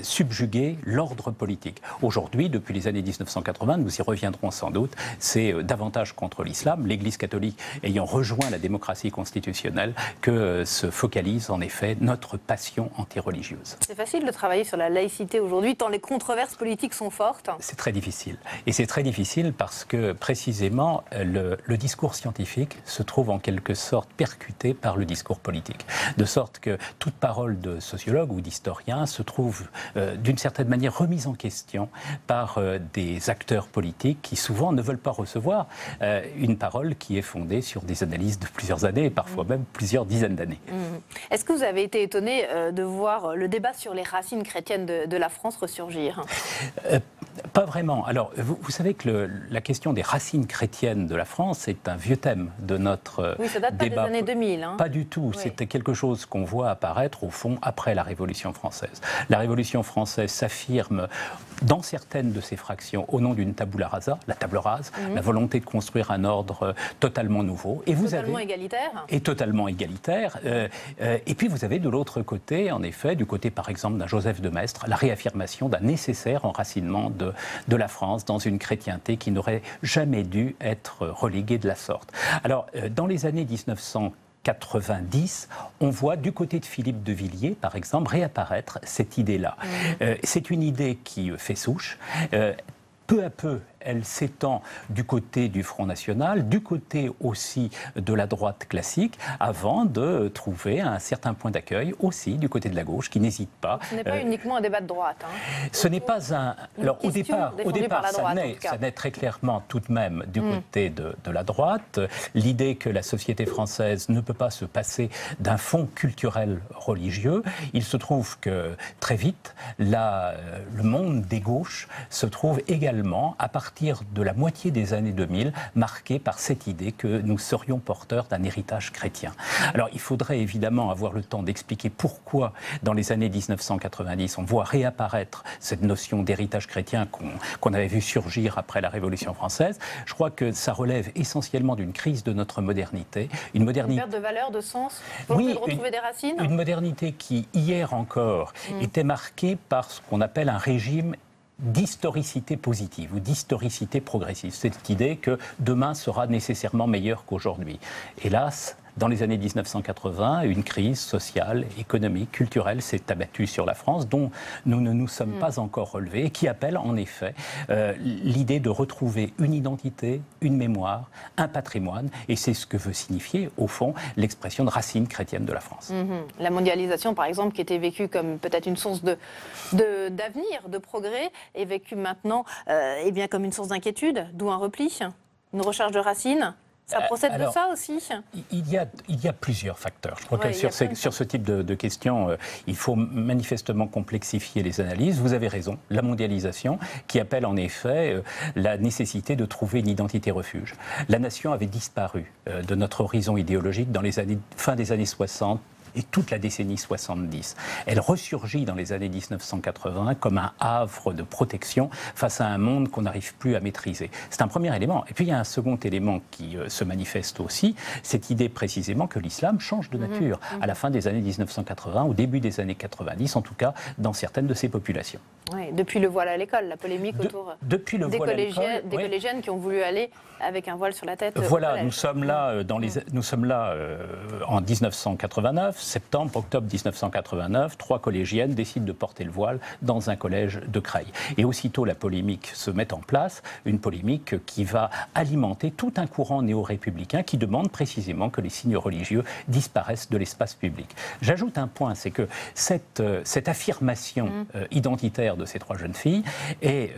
[SPEAKER 11] subjuguer l'ordre politique. Aujourd'hui, depuis les années 1980, nous y reviendrons sans doute, c'est davantage contre l'islam, l'Église catholique ayant rejoint la démocratie constitutionnelle, que se focalise en effet notre passion antireligieuse.
[SPEAKER 1] C'est facile de travailler sur la laïcité aujourd'hui, tant les controverses politiques sont fortes.
[SPEAKER 11] C'est très difficile. Et c'est très difficile parce que, précisément, le discours scientifique se trouve en quelque sorte percuté par le discours politique. De sorte que toute parole de sociologue ou d'historien se trouve, d'une certaine manière, remise en question par des acteurs politiques qui, souvent, ne veulent pas recevoir une parole qui est fondée sur des analyses de plusieurs années, et parfois même plusieurs dizaines d'années.
[SPEAKER 1] Est-ce que vous avez été étonné de voir le débat sur les racines chrétiennes de la France ressurgir?
[SPEAKER 11] Pas vraiment. Alors, vous savez que la question des racines chrétiennes de la France est un vieux thème de notre
[SPEAKER 1] oui, ça date
[SPEAKER 11] débat.
[SPEAKER 1] Pas des années 2000. Hein.
[SPEAKER 11] Pas du tout. Oui. C'était quelque chose qu'on voit apparaître, au fond, après la Révolution française. La Révolution française s'affirme dans certaines de ses fractions au nom d'une tabula rasa, la table rase, la volonté de construire un ordre totalement nouveau. Et
[SPEAKER 1] totalement égalitaire.
[SPEAKER 11] Et totalement égalitaire. Et puis vous avez de l'autre côté, en effet, du côté par exemple d'un Joseph de Maistre, la réaffirmation d'un nécessaire enracinement de la France dans une chrétienté qui n'aurait jamais dû être reléguée de la sorte. Alors, dans les années 1990, on voit du côté de Philippe de Villiers, par exemple, réapparaître cette idée-là. C'est une idée qui fait souche. Peu à peu, elle s'étend du côté du Front National, du côté aussi de la droite classique, avant de trouver un certain point d'accueil aussi du côté de la gauche, qui n'hésite pas.
[SPEAKER 1] Ce n'est pas uniquement un débat de droite. Hein.
[SPEAKER 11] Ce n'est pas un... Alors au départ ça naît très clairement tout de même du côté de la droite. L'idée que la société française ne peut pas se passer d'un fond culturel religieux. Il se trouve que très vite, le monde des gauches se trouve également, à partir de la moitié des années 2000, marqué par cette idée que nous serions porteurs d'un héritage chrétien. Alors il faudrait évidemment avoir le temps d'expliquer pourquoi dans les années 1990 on voit réapparaître cette notion d'héritage chrétien qu'on avait vu surgir après la Révolution française. Je crois que ça relève essentiellement d'une crise de notre modernité. Une perte
[SPEAKER 1] de valeur, de sens, volonté de retrouver des racines.
[SPEAKER 11] Une modernité qui, hier encore, était marquée par ce qu'on appelle un régime d'historicité positive ou d'historicité progressive. Cette idée que demain sera nécessairement meilleur qu'aujourd'hui. Hélas, dans les années 1980, une crise sociale, économique, culturelle s'est abattue sur la France, dont nous ne nous sommes pas encore relevés, et qui appelle en effet l'idée de retrouver une identité, une mémoire, un patrimoine, et c'est ce que veut signifier, au fond, l'expression de racine chrétienne de la France.
[SPEAKER 1] La mondialisation, par exemple, qui était vécue comme peut-être une source d'avenir, de progrès, est vécue maintenant bien comme une source d'inquiétude, d'où un repli, une recherche de racines. Ça procède de ça aussi?
[SPEAKER 11] Il y a plusieurs facteurs. Je crois que sur ce type de questions, il faut manifestement complexifier les analyses. Vous avez raison, la mondialisation qui appelle en effet la nécessité de trouver une identité refuge. La nation avait disparu de notre horizon idéologique dans les années, fin des années 60, et toute la décennie 70. Elle ressurgit dans les années 1980 comme un havre de protection face à un monde qu'on n'arrive plus à maîtriser. C'est un premier élément. Et puis il y a un second élément qui se manifeste aussi, cette idée précisément que l'islam change de nature à la fin des années 1980, au début des années 90, en tout cas dans certaines de ces populations.
[SPEAKER 1] Oui, depuis le voile à l'école, la polémique autour des collégiennes qui ont voulu aller avec un voile sur la tête.
[SPEAKER 11] Voilà, nous sommes là, en 1989, septembre, octobre 1989, 3 collégiennes décident de porter le voile dans un collège de Creil. Et aussitôt la polémique se met en place, une polémique qui va alimenter tout un courant néo-républicain qui demande précisément que les signes religieux disparaissent de l'espace public. J'ajoute un point, c'est que cette affirmation identitaire de ces 3 jeunes filles est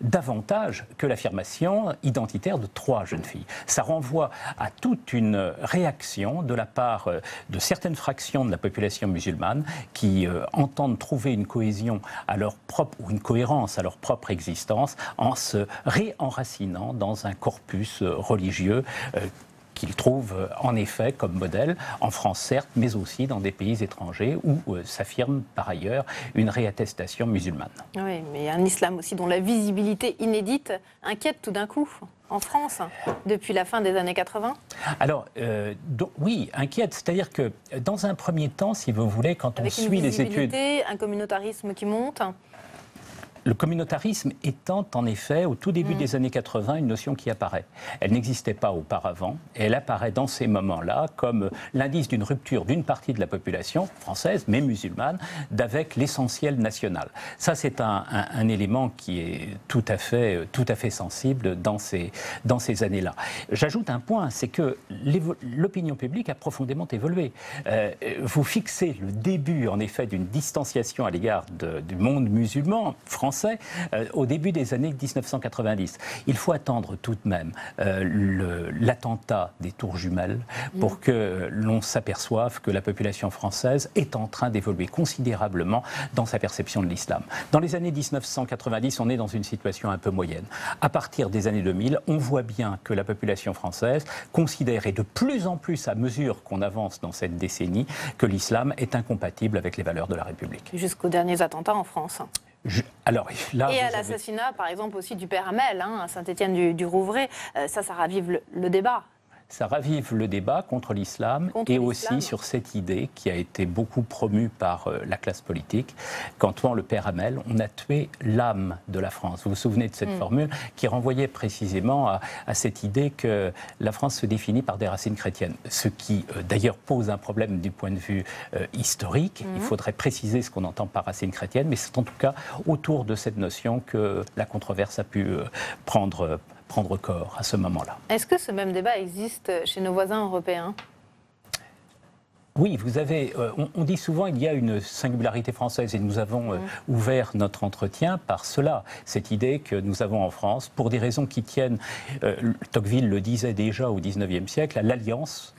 [SPEAKER 11] davantage que l'affirmation identitaire de 3 jeunes filles. Ça renvoie à toute une réaction de la part de certaines fractions de la population musulmane qui entendent trouver une cohésion à leur propre, ou une cohérence à leur propre existence en se réenracinant dans un corpus religieux qu'il trouve en effet comme modèle, en France certes, mais aussi dans des pays étrangers où s'affirme par ailleurs une réattestation musulmane.
[SPEAKER 1] Oui, mais un islam aussi dont la visibilité inédite inquiète tout d'un coup en France, depuis la fin des années 80 ?
[SPEAKER 11] Alors, oui, inquiète. C'est-à-dire que, dans un premier temps, si vous voulez, quand on suit les études...
[SPEAKER 1] un communautarisme qui monte.
[SPEAKER 11] Le communautarisme étant en effet, au tout début des années 80, une notion qui apparaît. Elle n'existait pas auparavant, et elle apparaît dans ces moments-là comme l'indice d'une rupture d'une partie de la population française, mais musulmane, d'avec l'essentiel national. Ça, c'est un élément qui est tout à fait sensible dans ces années-là. J'ajoute un point, c'est que l'opinion publique a profondément évolué. Vous fixez le début, en effet, d'une distanciation à l'égard du monde musulman français au début des années 1990. Il faut attendre tout de même l'attentat des Tours Jumelles pour que l'on s'aperçoive que la population française est en train d'évoluer considérablement dans sa perception de l'islam. Dans les années 1990, on est dans une situation un peu moyenne. À partir des années 2000, on voit bien que la population française considère, et de plus en plus à mesure qu'on avance dans cette décennie, que l'islam est incompatible avec les valeurs de la République.
[SPEAKER 1] Jusqu'aux derniers attentats en France.
[SPEAKER 11] Alors, là,
[SPEAKER 1] et à l'assassinat, par exemple, aussi du père Hamel, à Saint-Étienne-du-Rouvray. Ça ravive le débat.
[SPEAKER 11] Ça ravive le débat contre l'islam et aussi sur cette idée qui a été beaucoup promue par la classe politique. Qu'en tuant le père Hamel, on a tué l'âme de la France. Vous vous souvenez de cette formule qui renvoyait précisément à cette idée que la France se définit par des racines chrétiennes. Ce qui, d'ailleurs, pose un problème du point de vue historique. Il faudrait préciser ce qu'on entend par racines chrétiennes, mais c'est en tout cas autour de cette notion que la controverse a pu prendre corps à ce moment-là.
[SPEAKER 1] Est-ce que ce même débat existe chez nos voisins européens ?
[SPEAKER 11] Oui, vous avez, on dit souvent qu'il y a une singularité française et nous avons ouvert notre entretien par cela, cette idée que nous avons en France, pour des raisons qui tiennent, Tocqueville le disait déjà au XIXe siècle, à l'alliance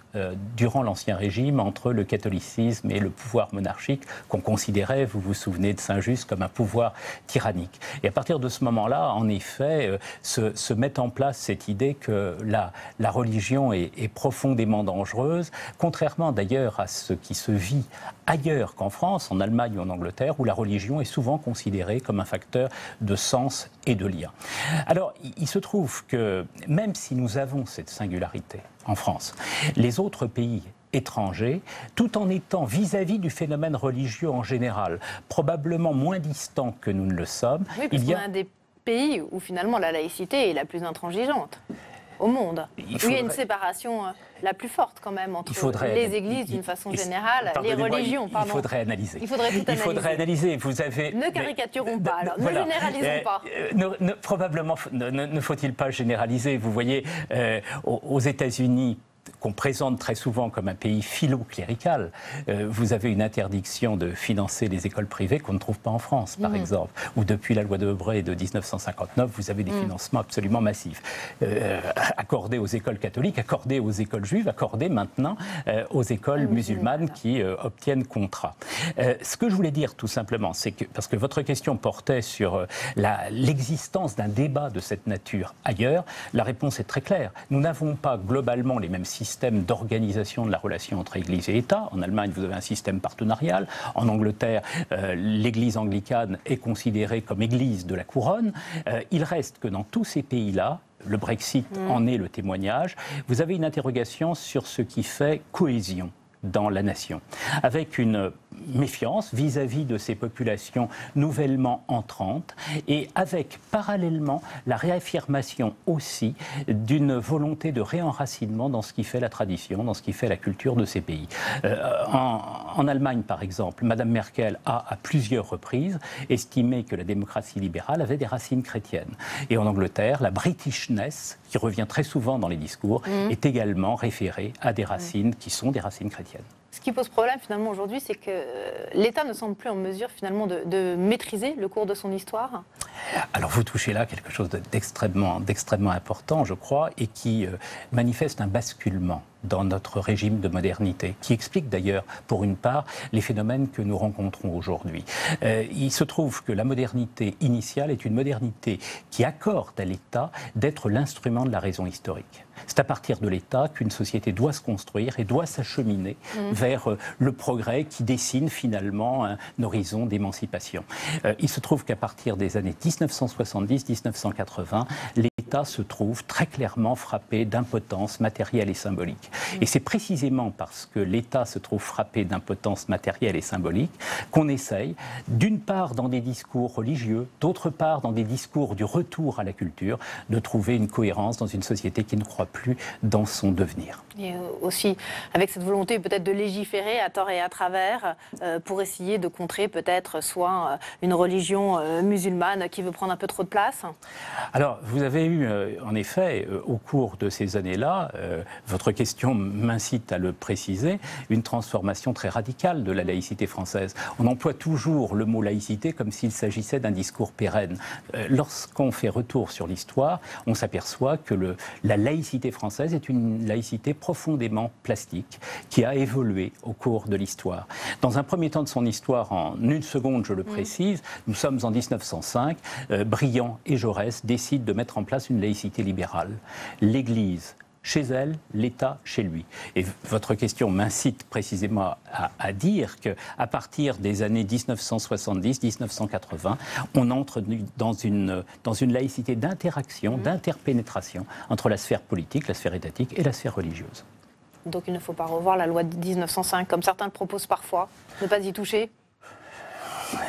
[SPEAKER 11] durant l'Ancien Régime entre le catholicisme et le pouvoir monarchique qu'on considérait, vous vous souvenez de Saint-Just, comme un pouvoir tyrannique. Et à partir de ce moment-là, en effet, se met en place cette idée que la religion est profondément dangereuse, contrairement d'ailleurs à ce qui se vit ailleurs qu'en France, en Allemagne ou en Angleterre, où la religion est souvent considérée comme un facteur de sens et de lien. Alors, il se trouve que même si nous avons cette singularité en France, les autres pays étrangers, tout en étant vis-à-vis du phénomène religieux en général, probablement moins distants que nous ne le sommes.
[SPEAKER 1] Oui, parce qu'on a un des pays où finalement la laïcité est la plus intransigeante au monde, où il y a une séparation la plus forte quand même entre les églises d'une façon générale, les religions.
[SPEAKER 11] Il faudrait analyser.
[SPEAKER 1] Il faudrait tout analyser.
[SPEAKER 11] Il faudrait analyser. Vous avez...
[SPEAKER 1] Ne caricaturons pas, alors, ne généralisons pas.
[SPEAKER 11] Probablement ne faut-il pas généraliser. Vous voyez, aux États-Unis, qu'on présente très souvent comme un pays philo-clérical, vous avez une interdiction de financer les écoles privées qu'on ne trouve pas en France, par exemple. Ou depuis la loi de Debré de 1959, vous avez des financements absolument massifs. Accordés aux écoles catholiques, accordés aux écoles juives, accordés maintenant aux écoles musulmanes qui obtiennent contrat. Ce que je voulais dire tout simplement, c'est que, parce que votre question portait sur l'existence d'un débat de cette nature ailleurs, la réponse est très claire. Nous n'avons pas globalement les mêmes système d'organisation de la relation entre Église et État. En Allemagne, vous avez un système partenarial. En Angleterre, l'Église anglicane est considérée comme Église de la couronne. Il reste que dans tous ces pays-là, le Brexit en est le témoignage, vous avez une interrogation sur ce qui fait cohésion dans la nation, avec une méfiance vis-à-vis de ces populations nouvellement entrantes et avec parallèlement la réaffirmation aussi d'une volonté de réenracinement dans ce qui fait la tradition, dans ce qui fait la culture de ces pays. En Allemagne, par exemple, Madame Merkel a à plusieurs reprises estimé que la démocratie libérale avait des racines chrétiennes. Et en Angleterre, la Britishness, qui revient très souvent dans les discours, est également référée à des racines qui sont des racines chrétiennes.
[SPEAKER 1] Ce qui pose problème finalement aujourd'hui, c'est que l'État ne semble plus en mesure finalement de maîtriser le cours de son histoire.
[SPEAKER 11] Alors vous touchez là quelque chose d'extrêmement important, je crois, et qui manifeste un basculement dans notre régime de modernité, qui explique d'ailleurs, pour une part, les phénomènes que nous rencontrons aujourd'hui. Il se trouve que la modernité initiale est une modernité qui accorde à l'État d'être l'instrument de la raison historique. C'est à partir de l'État qu'une société doit se construire et doit s'acheminer vers le progrès qui dessine finalement un horizon d'émancipation. Il se trouve qu'à partir des années 1970-1980, l'État se trouve très clairement frappé d'impotence matérielle et symbolique. Et c'est précisément parce que l'État se trouve frappé d'impotence matérielle et symbolique qu'on essaye, d'une part dans des discours religieux, d'autre part dans des discours du retour à la culture, de trouver une cohérence dans une société qui ne croit plus dans son devenir.
[SPEAKER 1] Et aussi avec cette volonté peut-être de légiférer à tort et à travers pour essayer de contrer peut-être soit une religion musulmane qui veut prendre un peu trop de place.
[SPEAKER 11] Alors, vous avez eu en effet au cours de ces années-là, votre question m'incite à le préciser, une transformation très radicale de la laïcité française. On emploie toujours le mot laïcité comme s'il s'agissait d'un discours pérenne. Lorsqu'on fait retour sur l'histoire, on s'aperçoit que la laïcité française est une laïcité profondément plastique, qui a évolué au cours de l'histoire. Dans un premier temps de son histoire, en une seconde, je le précise, nous sommes en 1905, Briand et Jaurès décident de mettre en place une laïcité libérale. L'Église chez elle, l'État chez lui. Et votre question m'incite précisément à dire qu'à partir des années 1970-1980, on entre dans une laïcité d'interaction, d'interpénétration entre la sphère politique, la sphère étatique et la sphère religieuse.
[SPEAKER 1] Donc il ne faut pas revoir la loi de 1905, comme certains le proposent parfois, ne pas y toucher.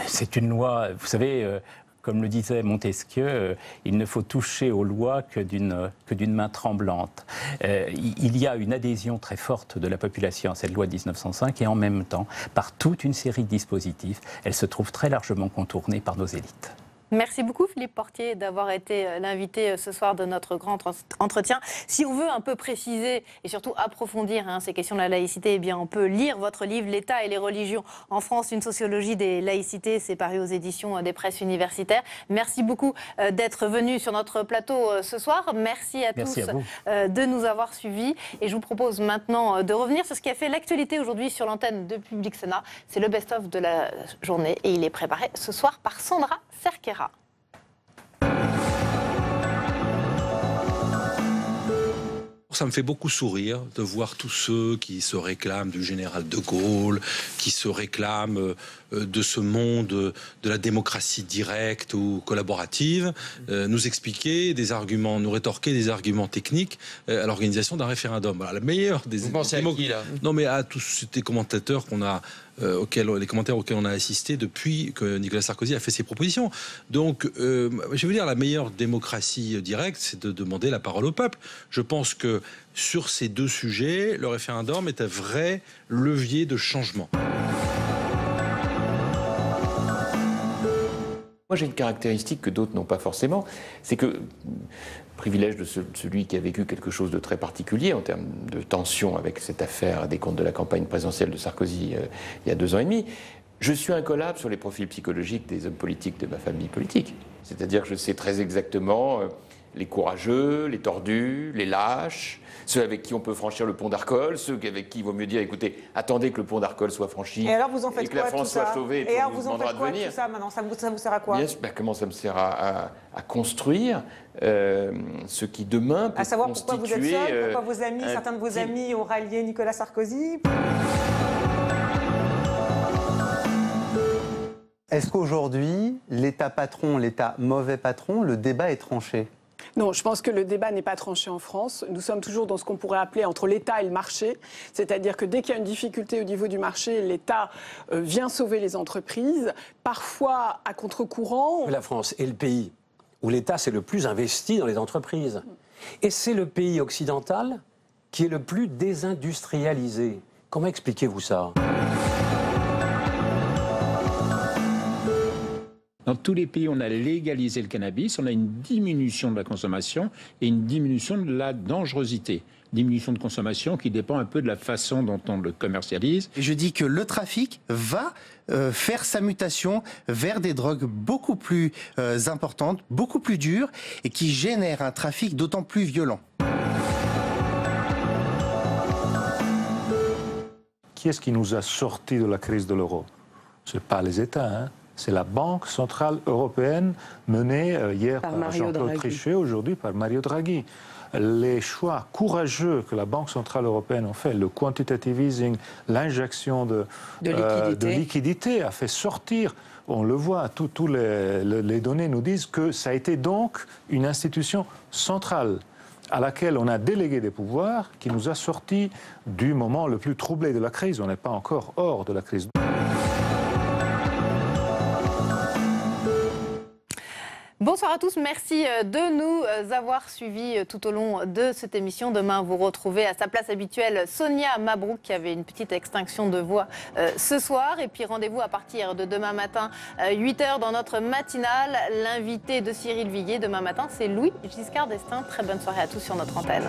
[SPEAKER 11] C'est une loi, vous savez... Comme le disait Montesquieu, il ne faut toucher aux lois que d'une main tremblante. Il y a une adhésion très forte de la population à cette loi de 1905 et en même temps, par toute une série de dispositifs, elle se trouve très largement contournée par nos élites.
[SPEAKER 1] Merci beaucoup Philippe Portier d'avoir été l'invité ce soir de notre grand entretien. Si on veut un peu préciser et surtout approfondir ces questions de la laïcité, eh bien on peut lire votre livre « L'État et les religions en France, une sociologie des laïcités ». C'est paru aux éditions des presses universitaires. Merci beaucoup d'être venu sur notre plateau ce soir. Merci à tous de nous avoir suivis. Et je vous propose maintenant de revenir sur ce qui a fait l'actualité aujourd'hui sur l'antenne de Public Sénat. C'est le best-of de la journée et il est préparé ce soir par Sandra Cerquera.
[SPEAKER 13] Ça me fait beaucoup sourire de voir tous ceux qui se réclament du général de Gaulle, qui se réclament de ce monde de la démocratie directe ou collaborative, nous expliquer des arguments, nous rétorquer des arguments techniques à l'organisation d'un référendum. Voilà, la meilleure des... Vous pensez à qui, là ? Non, mais à tous ces commentateurs qu'on a... les commentaires auxquels on a assisté depuis que Nicolas Sarkozy a fait ses propositions. Donc, je veux dire, la meilleure démocratie directe, c'est de demander la parole au peuple. Je pense que sur ces deux sujets, le référendum est un vrai levier de changement.
[SPEAKER 16] Moi, j'ai une caractéristique que d'autres n'ont pas forcément, c'est que, privilège de celui qui a vécu quelque chose de très particulier en termes de tension avec cette affaire des comptes de la campagne présidentielle de Sarkozy il y a 2 ans et demi, je suis incollable sur les profils psychologiques des hommes politiques de ma famille politique. C'est-à-dire que je sais très exactement les courageux, les tordus, les lâches, ceux avec qui on peut franchir le pont d'Arcole, ceux avec qui il vaut mieux dire, écoutez, attendez que le pont d'Arcole soit franchi,
[SPEAKER 19] et alors vous en faites
[SPEAKER 16] et que la France soit sauvée, et puis on vous demandera de venir.
[SPEAKER 19] Tout ça, maintenant, ça vous sert à quoi?
[SPEAKER 16] Comment ça me sert à construire ce qui demain peut
[SPEAKER 19] à savoir
[SPEAKER 16] constituer...
[SPEAKER 19] pourquoi vous êtes seul, pourquoi vos amis, certains de vos amis ont rallié Nicolas Sarkozy.
[SPEAKER 17] Est-ce qu'aujourd'hui, l'État patron, l'État mauvais patron, le débat est tranché ?
[SPEAKER 24] Non, je pense que le débat n'est pas tranché en France. Nous sommes toujours dans ce qu'on pourrait appeler entre l'État et le marché. C'est-à-dire que dès qu'il y a une difficulté au niveau du marché, l'État vient sauver les entreprises, parfois à contre-courant.
[SPEAKER 22] La France est le pays où l'État s'est le plus investi dans les entreprises. Et c'est le pays occidental qui est le plus désindustrialisé. Comment expliquez-vous ça ?
[SPEAKER 25] Dans tous les pays, on a légalisé le cannabis, on a une diminution de la consommation et une diminution de la dangerosité. Diminution de consommation qui dépend un peu de la façon dont on le commercialise.
[SPEAKER 17] Et je dis que le trafic va faire sa mutation vers des drogues beaucoup plus importantes, beaucoup plus dures et qui génèrent un trafic d'autant plus violent.
[SPEAKER 25] qui est-ce qui nous a sortis de la crise de l'euro? Ce n'est pas les États, hein. C'est la Banque centrale européenne menée hier par Jean-Claude Trichet, aujourd'hui par Mario Draghi. Les choix courageux que la Banque centrale européenne a fait, le quantitative easing, l'injection de liquidité a fait sortir, on le voit, tous les données nous disent que ça a été donc une institution centrale à laquelle on a délégué des pouvoirs qui nous a sortis du moment le plus troublé de la crise. On n'est pas encore hors de la crise.
[SPEAKER 1] Bonsoir à tous, merci de nous avoir suivis tout au long de cette émission. Demain, vous retrouvez à sa place habituelle Sonia Mabrouk qui avait une petite extinction de voix ce soir. Et puis rendez-vous à partir de demain matin, 8h dans notre matinale. L'invité de Cyril Viguier demain matin, c'est Louis Giscard d'Estaing. Très bonne soirée à tous sur notre antenne.